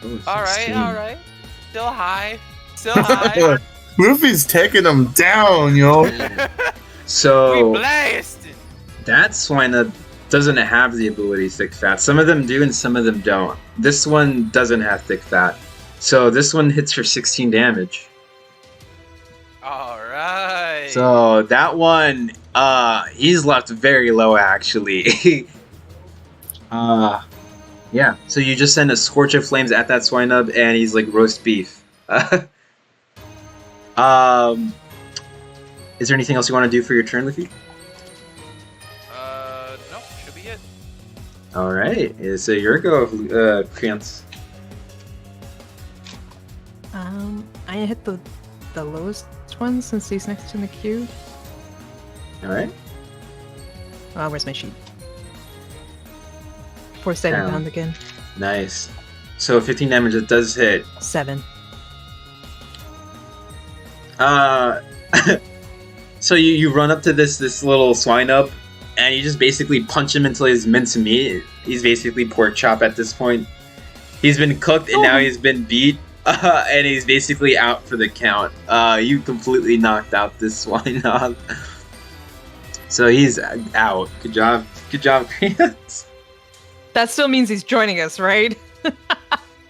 Ooh, Alright, 16. alright. Still high. Still high. Luffy's taking him down, yo. we So blasted. that swine up doesn't have the ability thick fat. Some of them do and some of them don't. This one doesn't have thick fat. So this one hits for 16 damage. Alright. So that one, he's left very low actually. Yeah. So you just send a scorch of flames at that swine up, and he's like roast beef. Is there anything else you want to do for your turn, Luffy? No, should be it. All right. So your go, Kriance. I hit the lowest one since he's next in the queue. All right. Where's my sheet? Before steady Down. pound again. Nice. So 15 damage, it does hit. 7. So you run up to this little swine up, and you just basically punch him until he's minced meat. He's basically pork chop at this point. He's been cooked, and now he's been beat, and he's basically out for the count. You completely knocked out this swine up. So he's out. Good job. Good job, Chris. That still means he's joining us, right?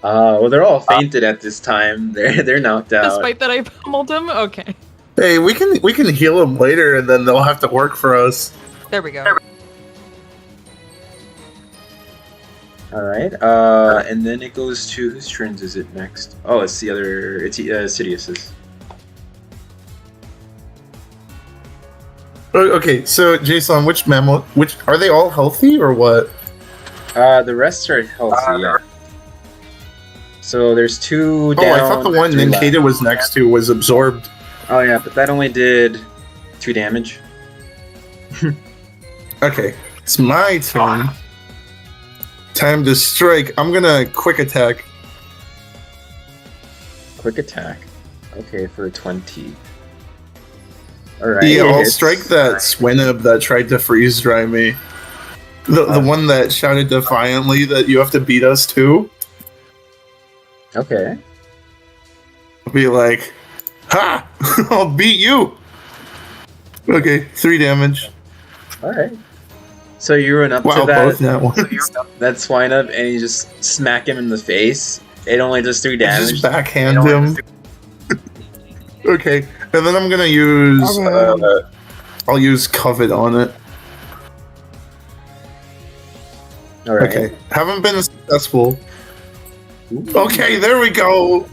Well, they're all fainted at this time. They're knocked out. Despite that I pummeled him? Okay. Hey, we can heal them later, and then they'll have to work for us. There we go. All right. And then it goes to whose turns is it next? Oh, it's the other. It's Sidious's. Okay, so Jason, which mammal? Which are they all healthy or what? The rest are healthy. Yeah. So there's 2 down. Oh, I thought the one 3 left. Ninkata was next to was absorbed. Oh yeah, but that only did 2 damage. Okay, it's my turn. Time to strike. I'm gonna quick attack. Quick attack. Okay, for a 20. Alright. Yeah, I'll hits. strike that Swinub that tried to freeze dry me. The one that shouted defiantly that you have to beat us too. Okay. I'll be like, ha! I'll beat you! Okay, 3 damage. Alright. So you run up Wow, to that, both that ones. that swine up and you just smack him in the face. It only does 3 damage. Just backhand him. Okay, and then I'm gonna use. I'll use Covet on it. Alright. Okay, haven't been successful. Okay, there we go.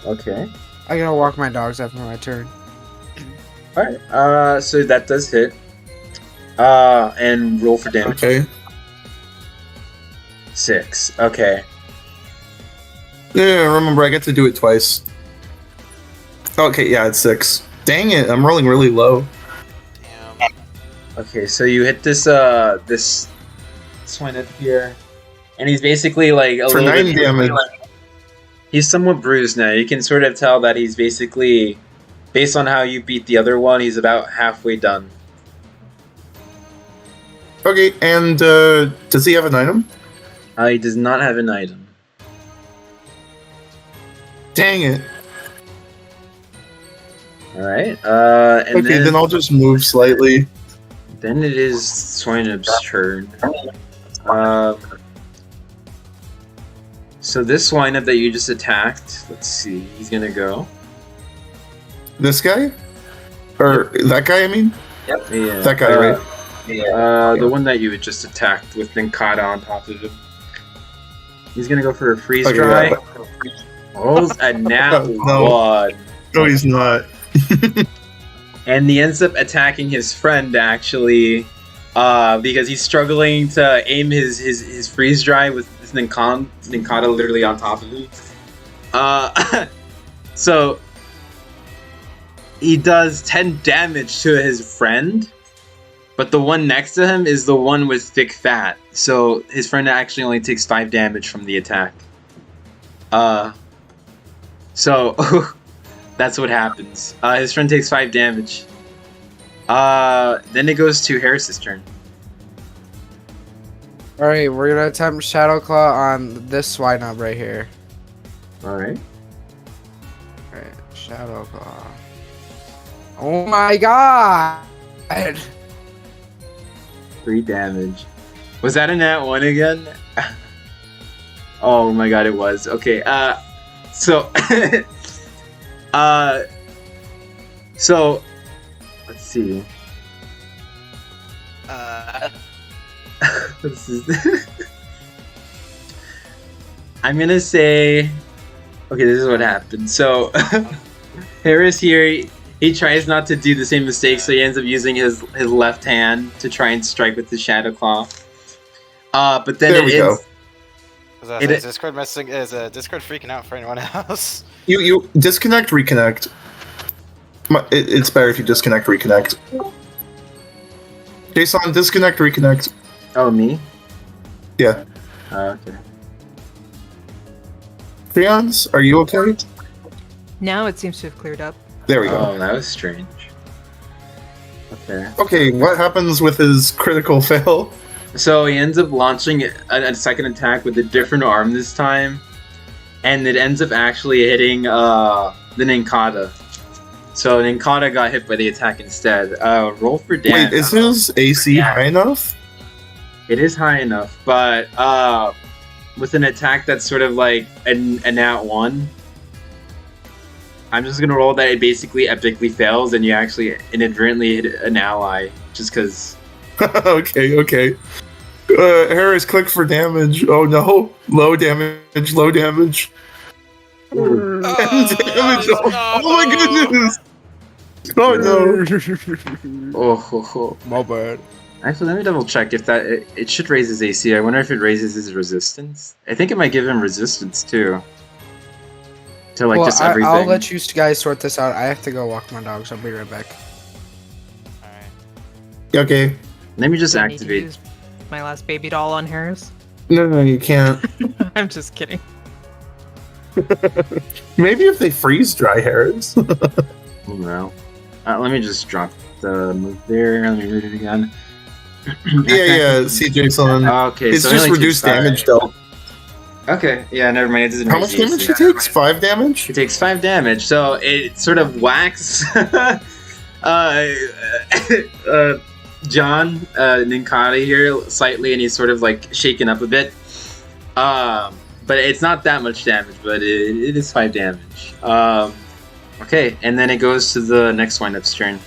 Okay. I gotta walk my dogs after my turn. Alright, so that does hit. And roll for damage. Okay. 6. Okay. Yeah, remember I get to do it twice. Okay, yeah, it's 6. Dang it, I'm rolling really low. Damn. Okay, so you hit this this swine up here, and he's basically like a For little 9 bit damage. He's somewhat bruised now. You can sort of tell that he's basically, based on how you beat the other one, he's about halfway done. Okay, and does he have an item? He does not have an item. Dang it. Alright, and Okay, then I'll just move slightly. then it is Swinub's turn. So this Swinub that you just attacked, let's see, he's gonna go. This guy? Or that guy, I mean? Yeah. That guy, right? The one that you had just attacked with Ninkata on top of him. He's gonna go for a freeze Okay, dry. yeah. Rolls a nat No. 1. No, he's not. And he ends up attacking his friend actually, because he's struggling to aim his freeze dry with this Ninkata literally on top of him. So he does 10 damage to his friend, but the one next to him is the one with thick fat. So his friend actually only takes 5 damage from the attack. So that's what happens. His friend takes 5 damage. Then it goes to Harris's turn. Alright, we're gonna attempt Shadow Claw on this swine up right here. Alright. Alright, Shadow Claw. Oh my god! 3 damage. Was that a nat 1 again? Oh my god, it was. Okay, so so let's see. This is I'm gonna say, okay, this is what happened. So Harris here, he tries not to do the same mistake, so he ends up using his left hand to try and strike with the Shadow Claw. But then There we go. Is Discord messing? Is Discord freaking out for anyone else? You disconnect, reconnect. It's better if you disconnect, reconnect. Jason, disconnect, reconnect. Oh, me? Yeah. Okay. Creons, are you okay? Now it seems to have cleared up. There we go. Oh, that was strange. Okay. Okay, what happens with his critical fail? So he ends up launching a second attack with a different arm this time, and it ends up actually hitting the Ninkata. So Ninkata got hit by the attack instead. Roll for damage. Wait, is his AC Yeah. high enough? It is high enough, but with an attack that's sort of like a nat 1, I'm just gonna roll that it basically epically fails, and you actually inadvertently hit an ally, just because. Okay. Harris, click for damage. Oh no. Low damage, low damage. Oh, Damage. no. Oh my goodness! Oh no. Oh. My bad. Actually, let me double check if that it should raise his AC. I wonder if it raises his resistance. I think it might give him resistance too. To like Well, just everything. I'll let you guys sort this out. I have to go walk my dogs. I'll be right back. Alright. Okay. Let me just Do I need to activate. use my last baby doll on Harris. No, you can't. I'm just kidding. Maybe if they freeze dry Harris. No. Let me just drop the move there. Let me read it again. yeah, see Jason. Okay, It's so it just only reduced takes five. damage though. Okay, yeah, never mind. It doesn't How raise much the damage AC. it takes? 5 damage? It takes 5 damage, so it sort of whacks John Ninkata here slightly, and he's sort of like shaken up a bit. But it's not that much damage, but it is 5 damage. Okay, and then it goes to the next wind-up's turn.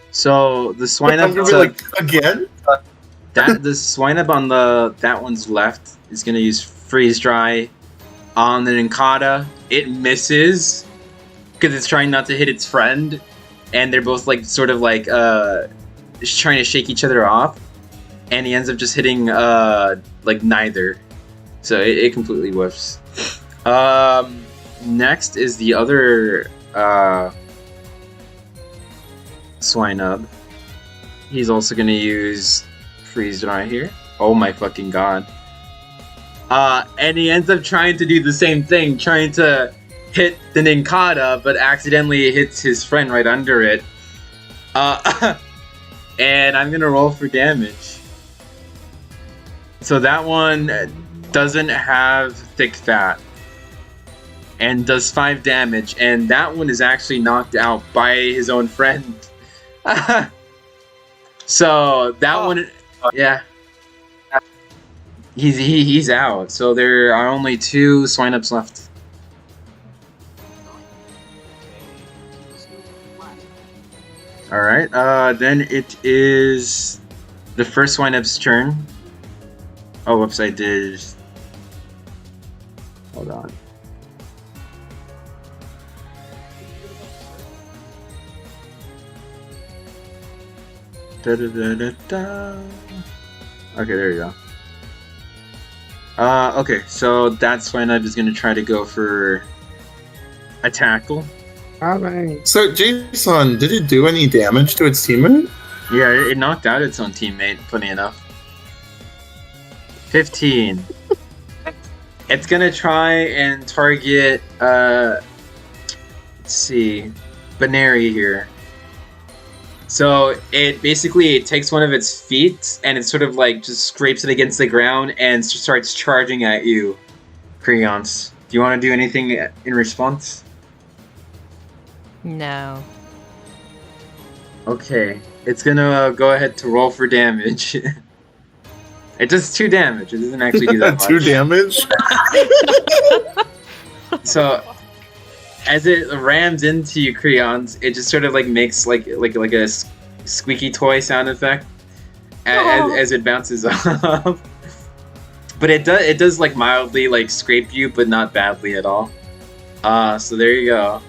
So the swine I'm up gonna be like, again? the swine up on that one's left is gonna use freeze dry on the Ninkata. It misses because it's trying not to hit its friend, and they're both like sort of like just trying to shake each other off, and he ends up just hitting like neither, so it completely whiffs. Next is the other swine up. He's also gonna use freeze dry here. Oh my fucking god. And he ends up trying to do the same thing, trying to hit the Ninkata, but accidentally hits his friend right under it. And I'm gonna roll for damage. So that one doesn't have thick fat and does 5 damage, and that one is actually knocked out by his own friend. So that one, yeah, he's out. So there are only 2 swine ups left. All right. Then it is the first swine up's turn. Oh, whoops! I did. Hold on. Da-da-da-da-da. Okay, there you go. Okay, so that Swinub is going to try to go for a tackle. So, Jason, did it do any damage to its teammate? Yeah, it knocked out its own teammate, funny enough. 15. It's going to try and target, let's see, Baneri here. So it basically takes one of its feet and it sort of like just scrapes it against the ground and starts charging at you, Creons. Do you want to do anything in response? No. Okay, it's gonna go ahead to roll for damage. It does 2 damage. It doesn't actually do that much. 2 damage? So as it rams into you, Creons, it just sort of like makes like a squeaky toy sound effect as it bounces off. But it does like mildly like scrape you, but not badly at all. So there you go.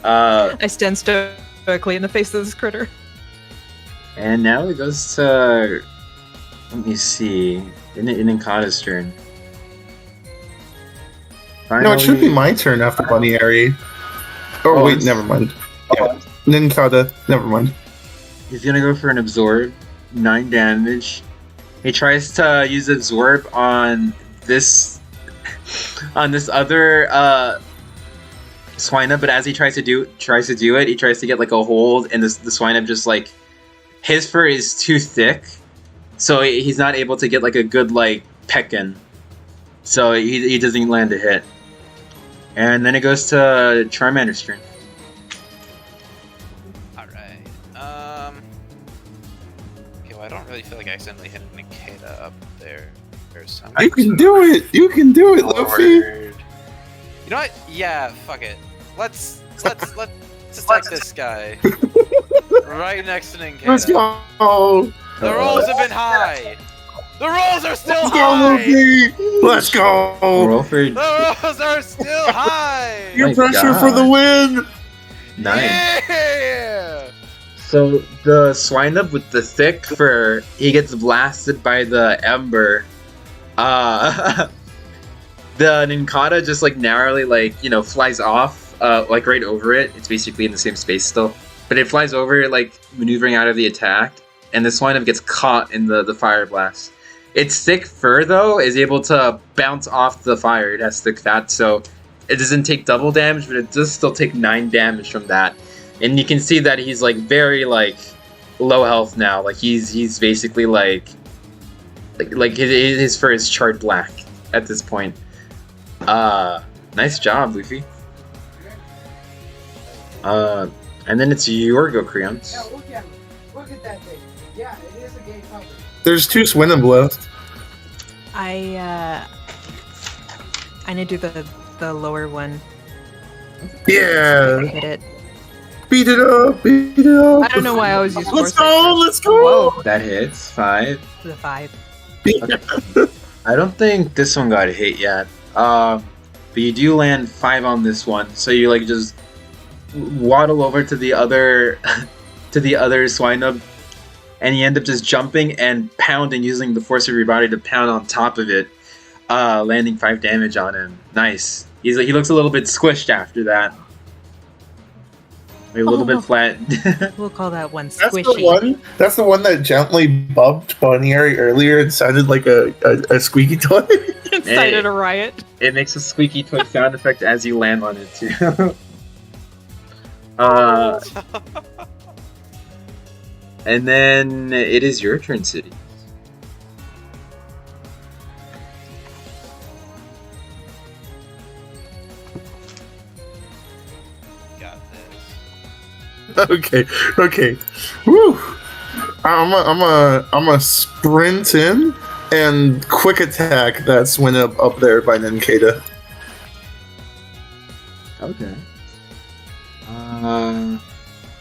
I stand stoically in the face of this critter. And now it goes to, let me see, in Inkata's turn. No, it should be my turn after Bunny Airy. Oh, wait, never mind. Yeah. Ninkata. Never mind. He's gonna go for an absorb, 9 damage. He tries to use absorb on this other swine-up, but as he tries to do it, he tries to get like a hold, and the swine-up just like his fur is too thick, so he's not able to get like a good like peck in. So he doesn't land a hit. And then it goes to Charmander's turn. Alright. Okay, well I don't really feel like I accidentally hit a Nikita up there. There's some You can do it. You can do it, Luffy. forward. You know what? Yeah, fuck it. Let's attack this guy. Right next to Nikita. Let's go. The rolls have been high! The rolls are still Let's go, high! Luffy. Let's go. Roll for The rolls are still high! Your My pressure God. for the win. 9. Yeah! So the swine-up with the thick fur, he gets blasted by the ember. The Ninkata just like narrowly flies off, like right over it. It's basically in the same space still, but it flies over it, like maneuvering out of the attack, and the swine-up gets caught in the fire blast. Its thick fur though is able to bounce off the fire. It has thick fat, so it doesn't take double damage, but it does still take 9 damage from that. And you can see that he's like very like low health now. Like he's basically like his fur is charred black at this point. Nice job, Luffy. And then it's your go, Creons. Yeah, look at that thing. Yeah, it is a game cover. There's 2 Swin'em left. I need to do the lower one. Yeah. Hit it. Beat it up. Beat it up. I don't know why I always use Let's foresight go. first. Let's go. Whoa, That hits 5. the 5. I don't think this one got hit yet. But you do land 5 on this one, so you like just waddle over to the other swine-up, and you end up just jumping and pounding, using the force of your body to pound on top of it, landing 5 damage on him. Nice. He looks a little bit squished after that. Maybe a little bit flat. We'll call that one That's the squishy. one. That's the one that gently bumped Bonnieri earlier and sounded like a squeaky toy. Incited a riot. It makes a squeaky toy sound effect as you land on it too. And then it is your turn, City. Got this. Okay. Woo! I'm a sprint in and quick attack that's went up there by Ninkata. Okay.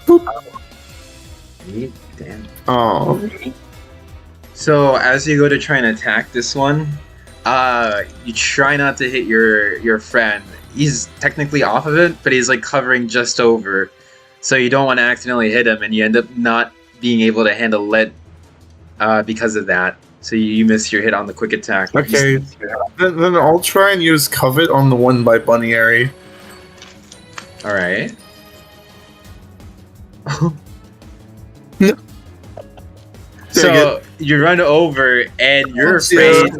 Boop. 8 damage. Oh, So as you go to try and attack this one, you try not to hit your friend. He's technically off of it, but he's like covering just over. So you don't want to accidentally hit him, and you end up not being able to handle it because of that. So you miss your hit on the quick attack. okay. Then I'll try and use Covet on the one by Bonnieri. All right. So you run over, and you're afraid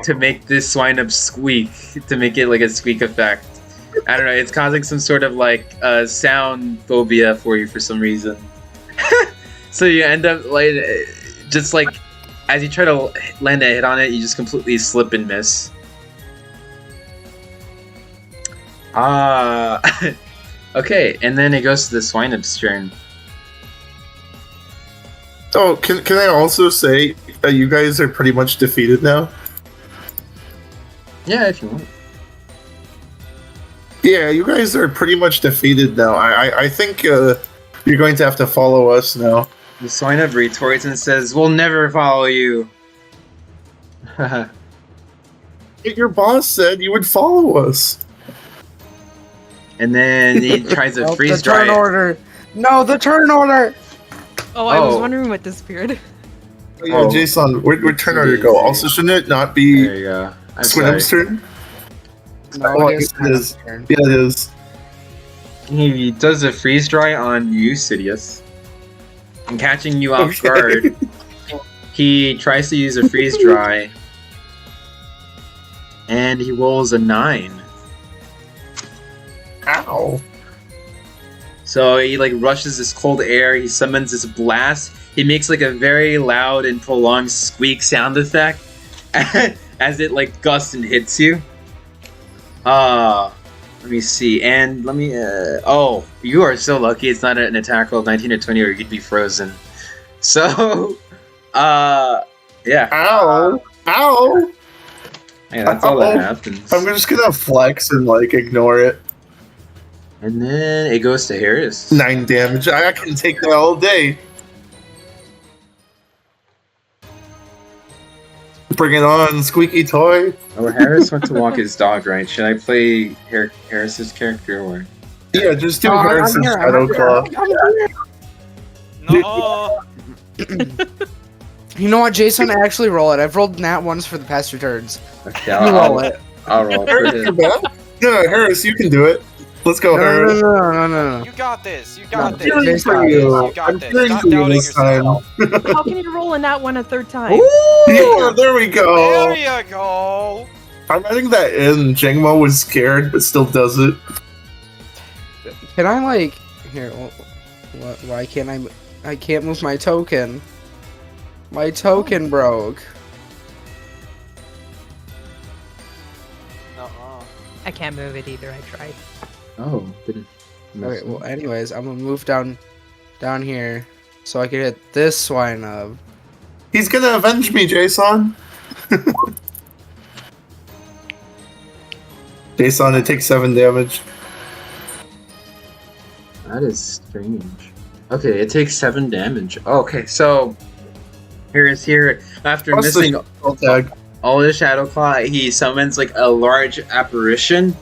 to make this swine-up squeak, to make it like a squeak effect. I don't know, it's causing some sort of like sound phobia for you for some reason. So you end up like, just like, as you try to land a hit on it, you just completely slip and miss. Okay, and then it goes to the swine-up's turn. Oh, can I also say you guys are pretty much defeated now? Yeah, if you want. Yeah, you guys are pretty much defeated now. I think you're going to have to follow us now. The swine-up retorts and says, "We'll never follow you." Your boss said you would follow us. And then he tries to Oh, freeze the turn dry it. order. No, the turn order. Oh, I was Oh. wondering what disappeared. Oh, yeah, Oh. Jason, where'd turn order go? Also, shouldn't it not be There you go. I'm Swin'em's sorry. turn? No, Oh, it is it is. turn. Yeah, it is. He does a freeze dry on you, Sidious. And catching you off guard, he tries to use a freeze dry. And he rolls a 9. Ow. So he like rushes this cold air, he summons this blast, he makes like a very loud and prolonged squeak sound effect as it like gusts and hits you. Let me see, and let me oh, you are so lucky it's not an attack roll 19 or 20 or you'd be frozen. So yeah. Ow. Ow. Yeah, that's all that happens. I'm just gonna flex and like ignore it. And then it goes to Harris. 9 damage. I can take that all day. Bring it on, squeaky toy. Oh, Harris went to walk his dog, right? Should I play Harris's character or? Yeah, just do Oh, I'm Harris's here, I'm Shadow here. Claw. No. You know what, Jason? Actually, roll it. I've rolled nat ones for the past 2 turns. Okay, You roll it. I'll roll for it. No, Harris, you can do it. Let's go, No, Harris. no. You got this. You No, got I'm this. cheering Jason, for You you. got I'm this. cheering Stop for you doubting this time. yourself. How can you roll in that one a third time? Yeah, there we There go. you go. I'm adding that in. Jangmo was scared, but still does it. Can I like here? What? Why can't I? I can't move my token. My token broke. Nuh-uh. I can't move it either. I tried. Oh, didn't. Okay. Well, anyways, I'm gonna move down here so I can hit this swine up. He's gonna avenge me, Jason. Jason, it takes 7 damage. That is strange. Okay, it takes 7 damage. Okay, so Harris here after Plus the missing Shadow tag. all his Shadow Claw, he summons like a large apparition,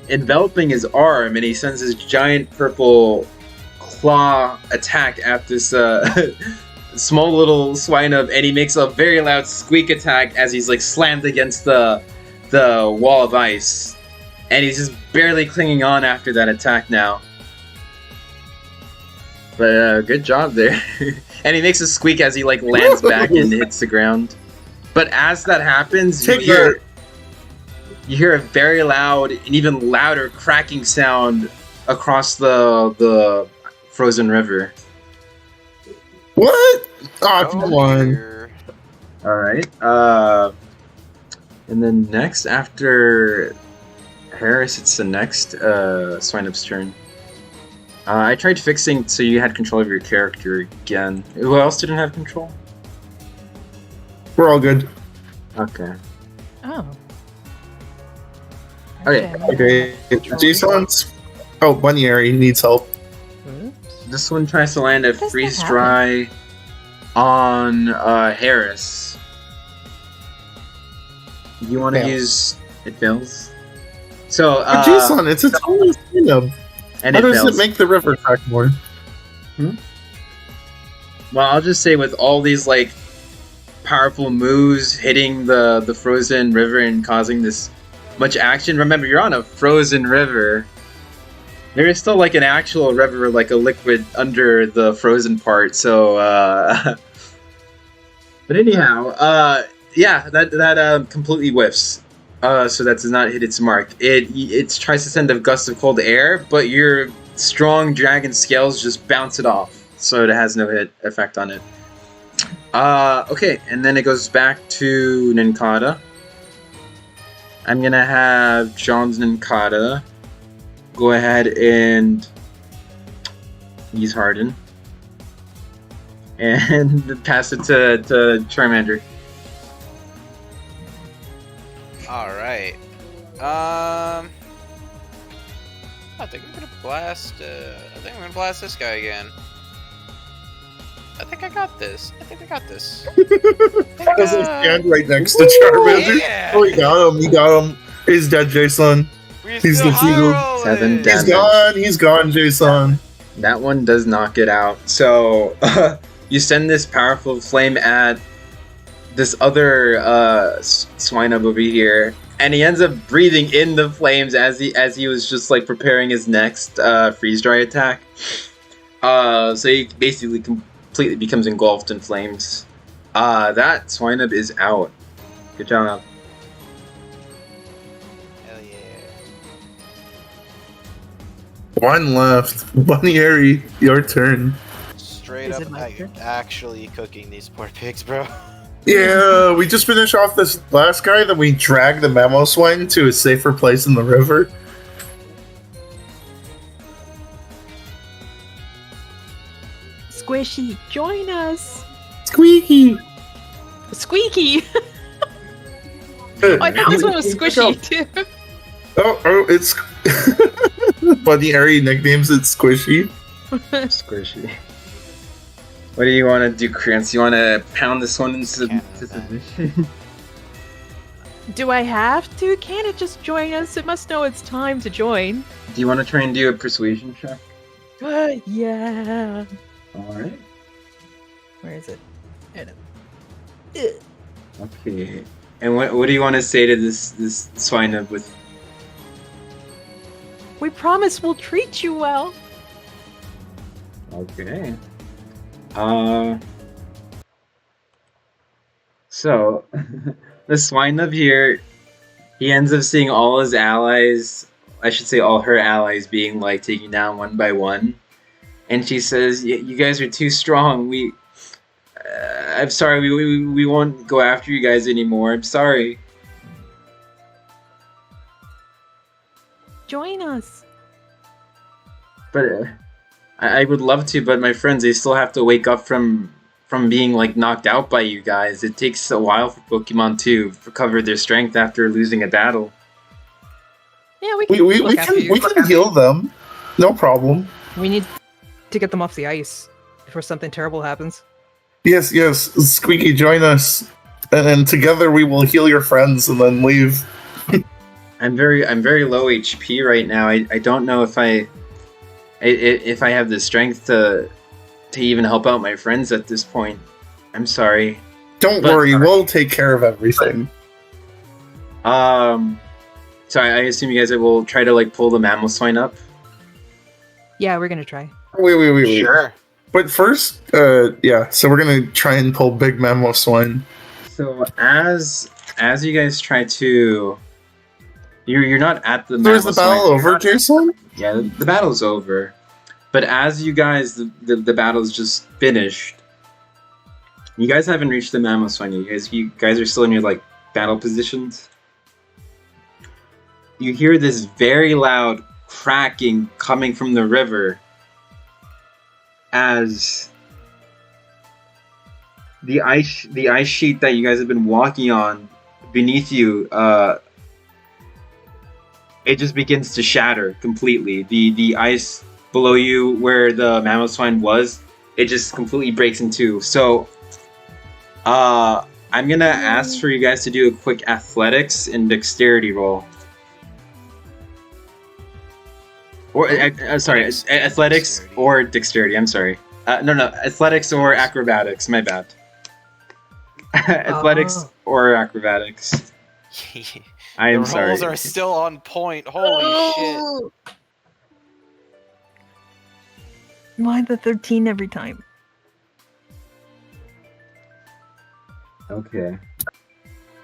enveloping his arm, and he sends his giant purple claw attack at this small little swine up, and he makes a very loud squeak attack as he's like slammed against the wall of ice, and he's just barely clinging on after that attack now. But good job there. And he makes a squeak as he like lands back and hits the ground. But as that happens, Take that. you hear a very loud and even louder cracking sound across the frozen river. What? Ah, Oh, come on. dear. All right. And then next, after Harris, it's the next Swinup's turn. I tried fixing so you had control of your character again. Who else didn't have control? We're all good. Okay. Oh. Okay. Okay. Jason's. Oh, Bunny needs help. Oops. This one tries to land a How does freeze that dry on Harris. You want to Fails. use it fails? So Jason, it's a tiny stand-up. and How it does fails. it make the river track more? Well, I'll just say with all these like powerful moves hitting the frozen river and causing this much action. Remember, you're on a frozen river. There is still like an actual river, like a liquid under the frozen part. So, but anyhow, yeah, that completely whiffs. So that does not hit its mark. It tries to send a gust of cold air, but your strong dragon scales just bounce it off. So it has no hit effect on it. Okay, and then it goes back to Ninkata. I'm gonna have John's Ninkata go ahead and use Harden. And pass it to Charmander. Alright. I think I'm gonna blast. I think I'm gonna blast this guy again. I think I got this. Doesn't stand right next to Charmander. Yeah. Oh, he got him. He's dead, Jason. He's still defeated. high 7 rolling. damage. He's gone, Jason. That one does not get out. So you send this powerful flame at this other swine up over here, and he ends up breathing in the flames as he was just like preparing his next freeze dry attack. So he basically completely becomes engulfed in flames. That Swinub is out. Good job. Hell yeah. One left. Bunny Airy, your turn. Straight Is up, it my turn? actually cooking these poor pigs, bro. Yeah, we just finished off this last guy, then we dragged the Mamoswine to a safer place in the river. Squishy, join us. Squeaky! Squeaky. Oh, I thought this one was squishy too. Oh, it's Bunny Airy nicknames it Squishy. Squishy. What do you want to do, Krantz? You want to pound this one into submission? Do I have to? Can't it just join us? It must know it's time to join. Do you want to try and do a persuasion check? Yeah. Alright. Where is it? Okay. And what do you want to say to this Swinub with? We promise we'll treat you well. Okay. So, the Swinub here, he ends up seeing all his allies, I should say all her allies, being like taken down one by one. And she says, you guys are too strong. I'm sorry, we won't go after you guys anymore. I'm sorry. Join us. But I would love to, but my friends, they still have to wake up from being like knocked out by you guys. It takes a while for Pokemon to recover their strength after losing a battle. Yeah, we can look after you. We can heal them. No problem. We need to get them off the ice before something terrible happens. Yes, Squeaky, join us. And together we will heal your friends and then leave. I'm very low HP right now. I don't know if I have the strength to even help out my friends at this point. I'm sorry. Don't worry, we'll take care of everything. So I assume you guys will try to like pull the Mamoswine up. Yeah, we're gonna try. Wait. Sure. But first, yeah, so we're gonna try and pull Big Mamoswine. So as you guys try to, you're not at the. So is the battle over, Jason? Yeah, the battle's over. But as you guys, the battle's just finished. You guys haven't reached the Mamoswine. You guys are still in your like battle positions. You hear this very loud cracking coming from the river as the ice sheet that you guys have been walking on beneath you, it just begins to shatter completely. The ice below you where the Mamoswine was, it just completely breaks in two. So I'm gonna ask for you guys to do a quick athletics and dexterity roll. Or sorry, athletics dexterity. Or dexterity. I'm sorry. No, athletics or acrobatics. My bad. Athletics or acrobatics. I am sorry. The rolls are still on point. Holy shit! Why the 13 every time? Okay.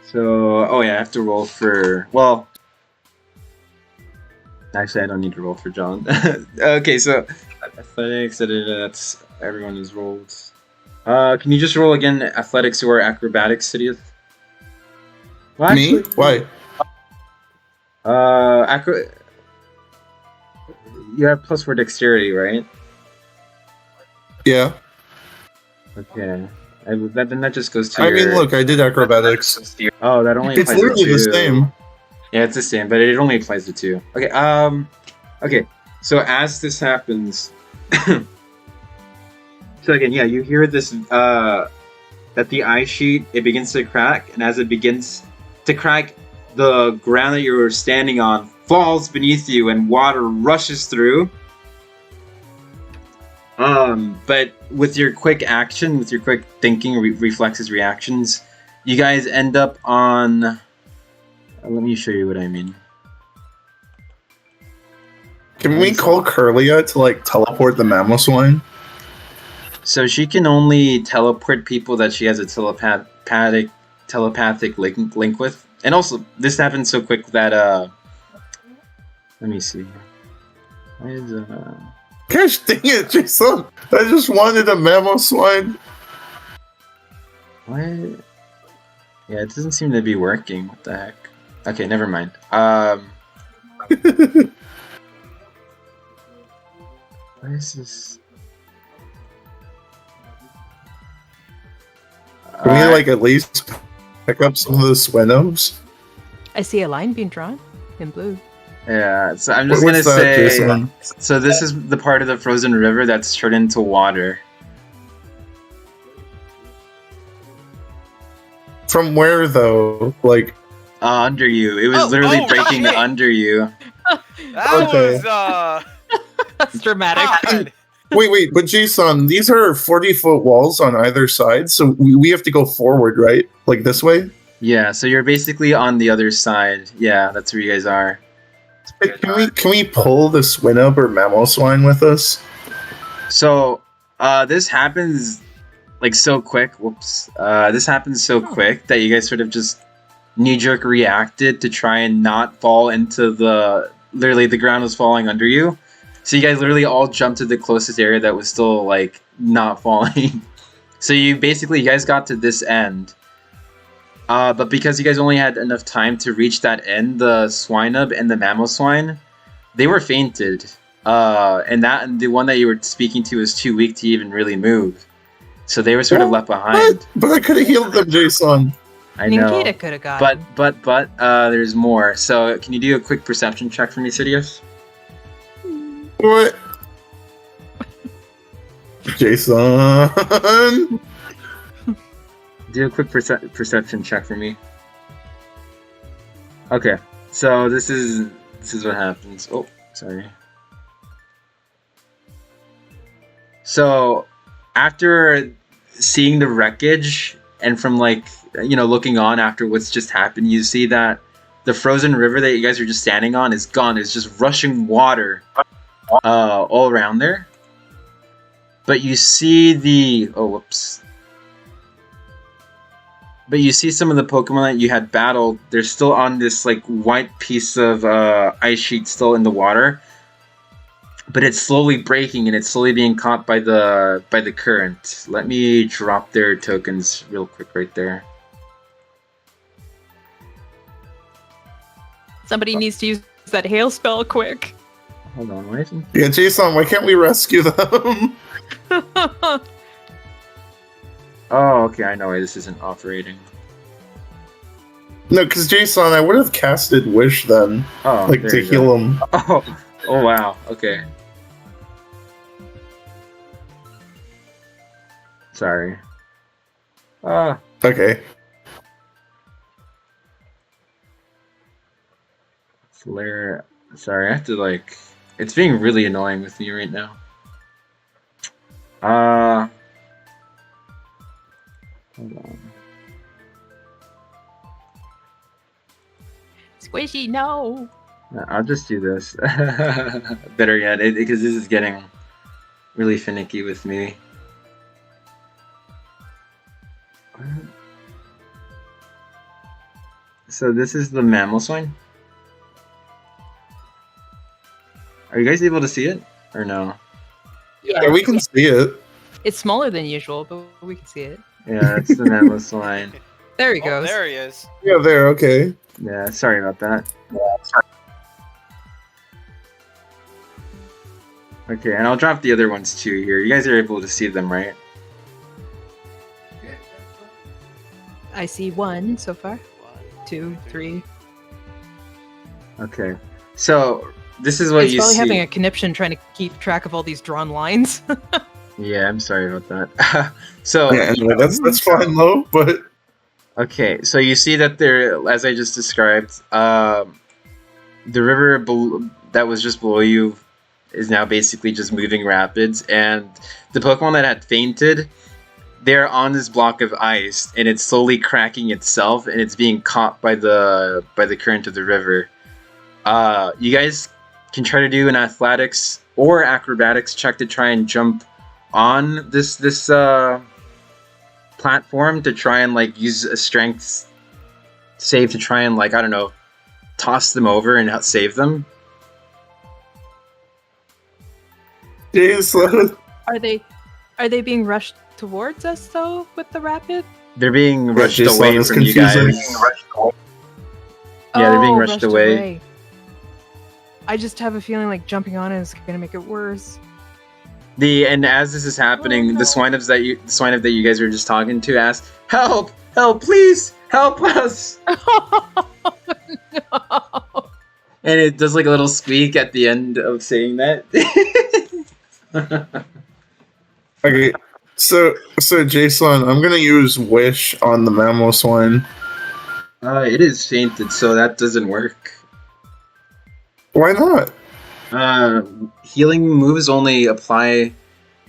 So, oh yeah, I have to roll for. Well, actually, I don't need to roll for John. Okay, so athletics. That's everyone is rolled. Can you just roll again? Athletics or acrobatics, Sidious? Well, Me? Why? You have +4 dexterity, right? Yeah. Okay. Then that just goes to. I mean, look, I did acrobatics. Oh, that only. It's applies to literally the 2. same. Yeah, it's the same, but it only applies to 2. Okay. Okay. So as this happens, so again, yeah, you hear this. That the ice sheet it begins to crack, and as it begins to crack, the ground that you were standing on falls beneath you, and water rushes through. But with your quick action, with your quick thinking, reflexes, reactions, you guys end up on Let me show you what I mean. Can we call Curlia to like teleport the Mamoswine? So she can only teleport people that she has a telepathic link with. And also, this happened so quick that let me see. Why is Gosh dang it, Jason! I just wanted a Mamoswine. what? Yeah, it doesn't seem to be working. What the heck? Okay, never mind. What is this? Can we like at least pick up some of the Swinomes? I see a line being drawn in blue. Yeah, so I'm just What's gonna that, say. Jason? So this is the part of the frozen river that's turned into water. From where though? Like, Under you. It was Oh, literally oh, breaking shit. under you. That Okay. was That's dramatic. God. wait, but Jason, these are 40-foot walls on either side, so we have to go forward, right? Like this way? Yeah, so you're basically on the other side. Yeah, that's where you guys are. Hey, can we pull the Swinope or Mamoswine with us? So, this happens like so quick. Whoops. This happens so quick that you guys sort of just knee-jerk reacted to try and not fall into the... Literally, the ground was falling under you. So you guys literally all jumped to the closest area that was still, like, not falling. So you guys got to this end. But because you guys only had enough time to reach that end, the Swinub and the Mamoswine, they were fainted. And the one that you were speaking to was too weak to even really move. So they were sort of left behind. What? But I could have healed them, Jason. I know. Ninkita could have got But there's more. So can you do a quick perception check for me, Sidious? What? Jason. Do a quick perception check for me. Okay, so this is what happens. Oh, sorry. So after seeing the wreckage and from looking on after what's just happened, you see that the frozen river that you guys are just standing on is gone. It's just rushing water all around there. But you see But you see some of the Pokemon that you had battled, they're still on this white piece of ice sheet still in the water. But it's slowly breaking and it's slowly being caught by the current. Let me drop their tokens real quick right there. Somebody needs to use that hail spell quick. Hold on, why isn't... Yeah, Jason, why can't we rescue them? Oh, okay, I know why this isn't operating. No, because Jason, I would have casted Wish then, Oh, there to you heal go. him. Oh wow, okay. Sorry. Okay. Flare. Sorry, I have to it's being really annoying with me right now. Hold on. Squishy, no. I'll just do this. Better yet, because this is getting really finicky with me. So this is the Mamoswine? Are you guys able to see it? Or no? Yeah, we can see it. It's smaller than usual, but we can see it. Yeah, it's the Mamoswine. There he Oh, goes. there he is. Yeah, there, okay. Yeah, sorry about that. Okay, and I'll drop the other ones too here. You guys are able to see them, right? I see one so far. 2, 3. Okay. So, this is what It's you probably see. having a conniption trying to keep track of all these drawn lines. Yeah, I'm sorry about that. So, Yeah, anyway, that's fine though, but okay, so you see that there, as I just described, the river that was just below you is now basically just moving rapids, and the Pokemon that had fainted, they're on this block of ice, and it's slowly cracking itself, and it's being caught by the current of the river. You guys can try to do an athletics or acrobatics check to try and jump on this platform to try and like use a strength save to try and like, I don't know, toss them over and save them. Jason. Are they being rushed towards us though with the rapid? They're being rushed Jason away is from you guys. confusing. Yeah, they're being Oh, rushed away. I just have a feeling like jumping on it is gonna make it worse. And as this is happening, no. the swine up that you guys were just talking to asks, "Help! Help! Please help us!" No. And it does like a little squeak at the end of saying that. Okay, so Jason, I'm gonna use Wish on the mammal swine. It is fainted, so that doesn't work. Why not? Healing moves only apply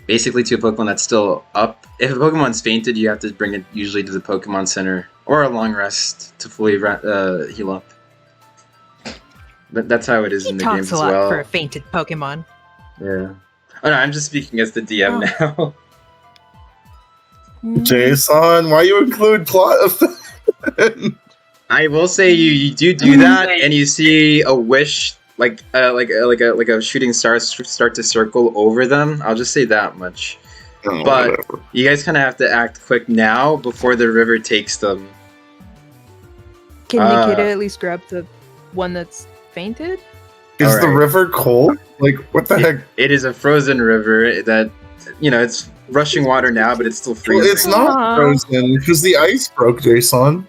basically to a Pokemon that's still up. If a Pokemon's fainted, you have to bring it usually to the Pokemon Center or a long rest to fully heal up. But that's how it is He in the talks games a as lot well. for a fainted Pokemon. Yeah. Oh no, I'm just speaking as the DM now. Jason, why you include plot effect? I will say you do that, and you see a wish like a shooting star start to circle over them. I'll just say that much. Oh, But whatever. you guys kind of have to act quick now before the river takes them. Can Nikita at least grab the one that's fainted? Is the alright. river cold? Like, what the heck? It is a frozen river that, it's rushing water now, but it's still Well, freezing. it's not Aw. frozen because the ice broke, Jason.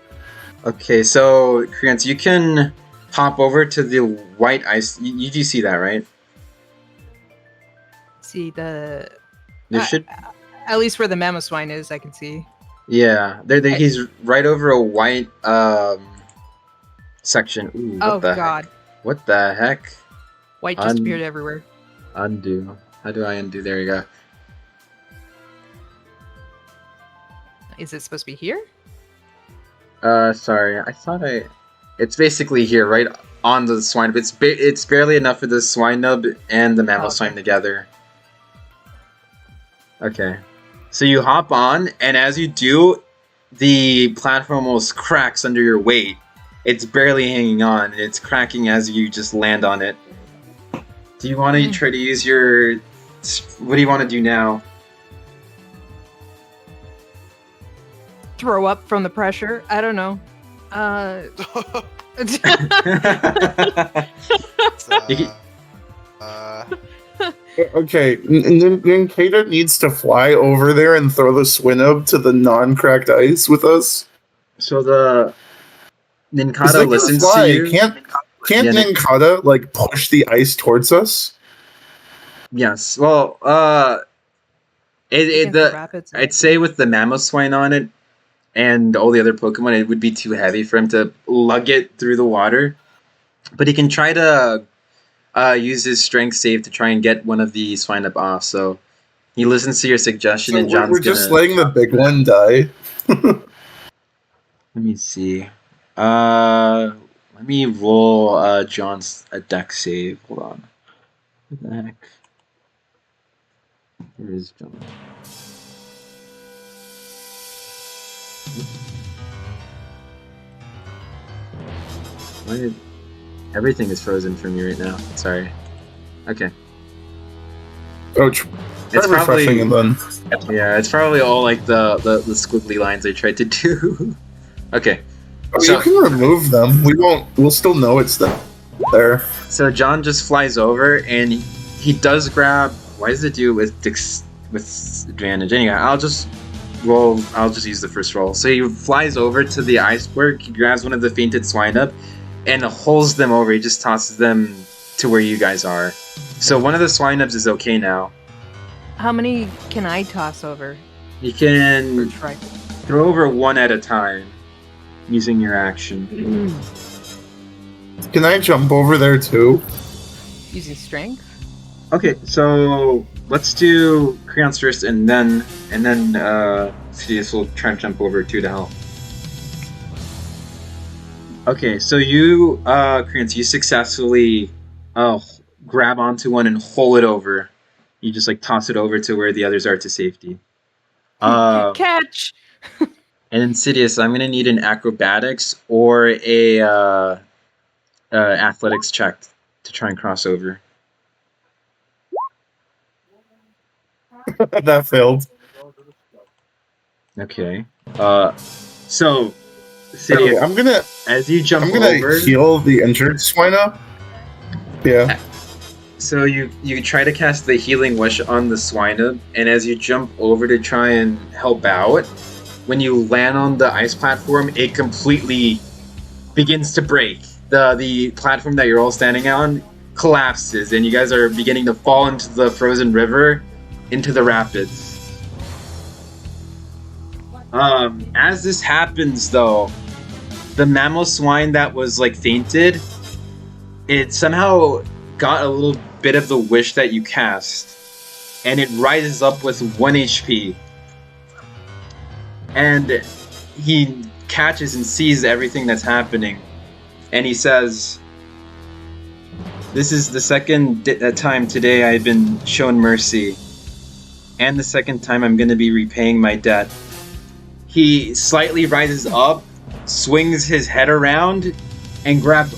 Okay, so Creance, you can hop over to the white ice. You do see that, right? See the There should. at least where the Mamoswine is, I can see. Yeah, he's right over a white section. Ooh, what Oh the god. heck? What the heck? White just appeared everywhere. Undo. How do I undo? There you go. Is it supposed to be here? Sorry. I thought It's basically here, right on the swine. But it's barely enough for the swine nub and the mammal Okay. swine together. Okay. So you hop on, and as you do, the platform almost cracks under your weight. It's barely hanging on, and it's cracking as you just land on it. Do you want to try to use your... What do you want to do now? Throw up from the pressure? I don't know. Okay, Ninkata needs to fly over there and throw the Swinub to the non-cracked ice with us. So the 'Cause they Ninkata can listens fly. to you. Can't Yeah, Ninkata like push the ice towards us? Yes. Well, Against the rapids. I'd say with the Mamoswine on it and all the other Pokemon, it would be too heavy for him to lug it through the water. But he can try to use his strength save to try and get one of the swine up off. So he listens to your suggestion, So and John's we're just gonna. letting the big one die. Let me see. Let me roll John's a deck save. Hold on. What the heck? Where is John? Why did... Everything is frozen for me right now. Sorry. Okay. Oh, try It's refreshing and then. Yeah, it's probably all like the squiggly lines I tried to do. Okay. Oh, So- you can remove them. We'll still know it's there. So John just flies over and he does grab. Why does it do with advantage? Anyway, I'll just use the first roll. So he flies over to the iceberg. He grabs one of the fainted swine up and holds them over. He just tosses them to where you guys are. So one of the swine ups is okay now. How many can I toss over? You Or can try? throw over one at a time using your action. Can I jump over there too? Using strength? Okay, so let's do crayons first, and then Sidious will try to jump over too to help. Okay, so you, Krantz, you successfully grab onto one and pull it over. You just like toss it over to where the others are to safety. Catch. And Insidious, I'm gonna need an acrobatics or a athletics check to try and cross over. That failed. Okay. So Okay, Sidious, as you jump I'm gonna over, heal the injured swino. Yeah. so you try to cast the healing wish on the swine, and as you jump over to try and help out, when you land on the ice platform, it completely begins to break. The platform that you're all standing on collapses, and you guys are beginning to fall into the frozen river, into the rapids. As this happens, though, the mammal swine that was like fainted, it somehow got a little bit of the wish that you cast, and it rises up with 1 HP. And he catches and sees everything that's happening, and he says, "This is the second time today I've been shown mercy, and the second time I'm going to be repaying my debt." He slightly rises up, swings his head around, and grabs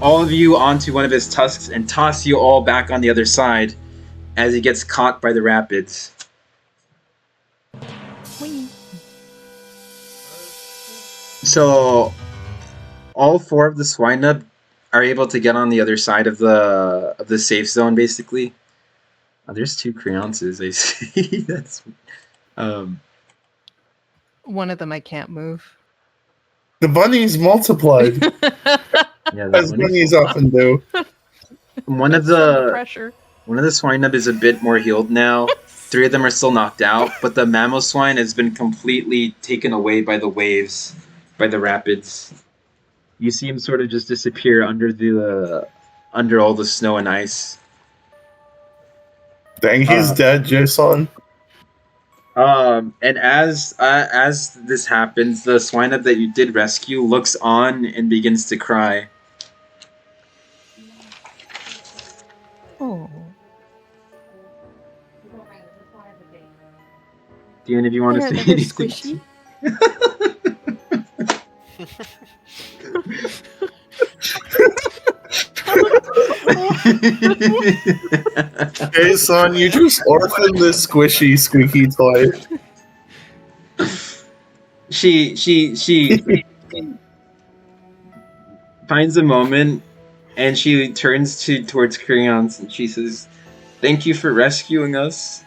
all of you onto one of his tusks and tosses you all back on the other side as he gets caught by the rapids. Whee. So, all 4 of the swine are able to get on the other side of the safe zone, basically. Oh, there's 2 creances, I see. That's One of them I can't move. The bunnies multiplied, yeah. as bunnies often do. One of Some the pressure. swine is a bit more healed now. 3 of them are still knocked out, but the mammal swine has been completely taken away by the waves, by the rapids. You see him sort of just disappear under all the snow and ice. Dang, he's dead, Jason. And as this happens, the swine that you did rescue looks on and begins to cry. Oh. Do any of you want to They're say anything? squishy. Hey, son, you just orphaned this squishy, squeaky toy. She finds a moment and she turns towards Creons and she says, "Thank you for rescuing us.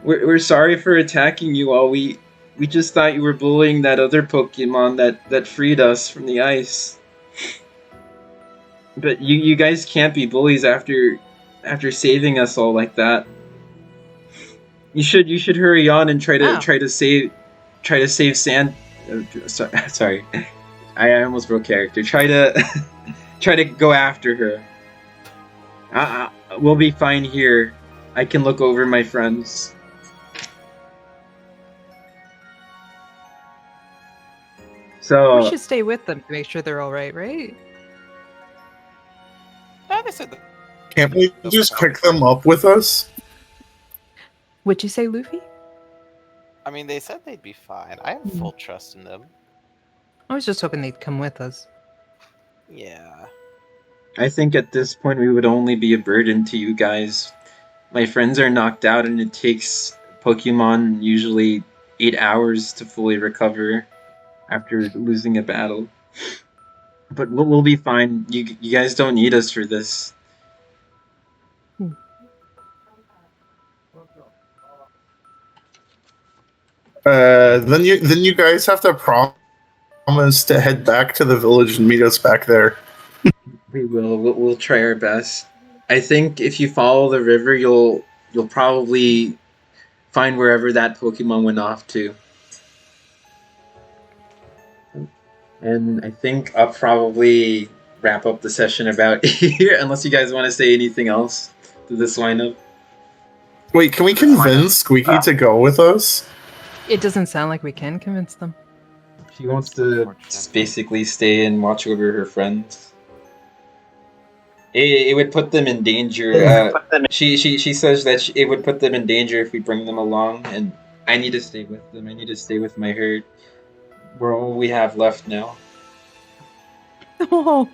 We're sorry for attacking you all. We just thought you were bullying that other Pokemon that freed us from the ice. But you guys can't be bullies after saving us all like that. You should hurry on and try to save Sand. Sorry, I almost broke character. Try to go after her. We'll be fine here. I can look over my friends." So We should stay with them to make sure they're all right, right? They said that. Can't we just pick them up with us? Would you say, Luffy? I mean, they said they'd be fine. I have full trust in them. I was just hoping they'd come with us. Yeah. I think at this point we would only be a burden to you guys. My friends are knocked out and it takes Pokemon usually 8 hours to fully recover after losing a battle. But we'll be fine. You guys don't need us for this. Then you guys have to promise to head back to the village and meet us back there. We will. We'll try our best. I think if you follow the river, you'll probably find wherever that Pokemon went off to. And I think I'll probably wrap up the session about here, unless you guys want to say anything else to this lineup. Wait, can we convince Squeaky to go with us? It doesn't sound like we can convince them. She wants to just basically stay and watch over her friends. It would put them in danger. She says that it would put them in danger if we bring them along, and I need to stay with them. I need to stay with my herd. We're all we have left now. Oh,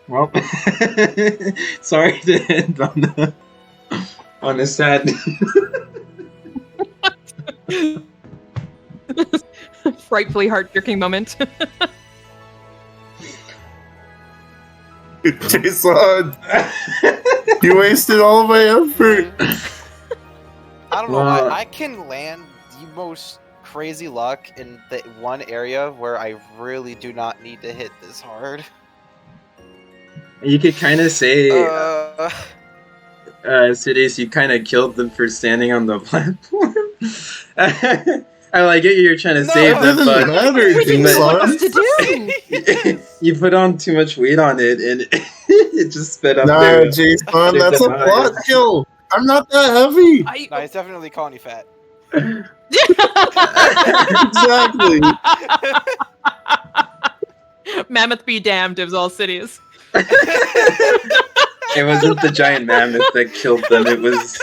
Well, sorry to end on a sad. frightfully heart-jerking moment. Jason, you wasted all of my effort. I don't know. Well- I can land the most crazy luck in the one area where I really do not need to hit this hard. You could kind of say, Uh, Sidis, you kind of killed them for standing on the platform. I get you're trying to No, save them, Doesn't but matter, We didn't know what Jason. else to do. you put on too much weight on it, and it just sped up Nah, there. Jason, They're that's a denied. plot kill. I'm not that heavy. no, he's definitely calling you fat. Exactly. Mammoth be damned, it was all cities. It wasn't the giant mammoth that killed them. It was.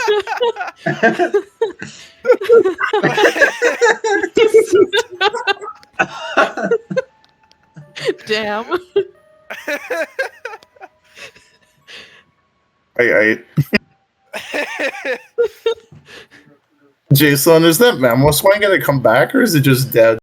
Damn. Jason, is that mammoth swine gonna come back or is it just dead?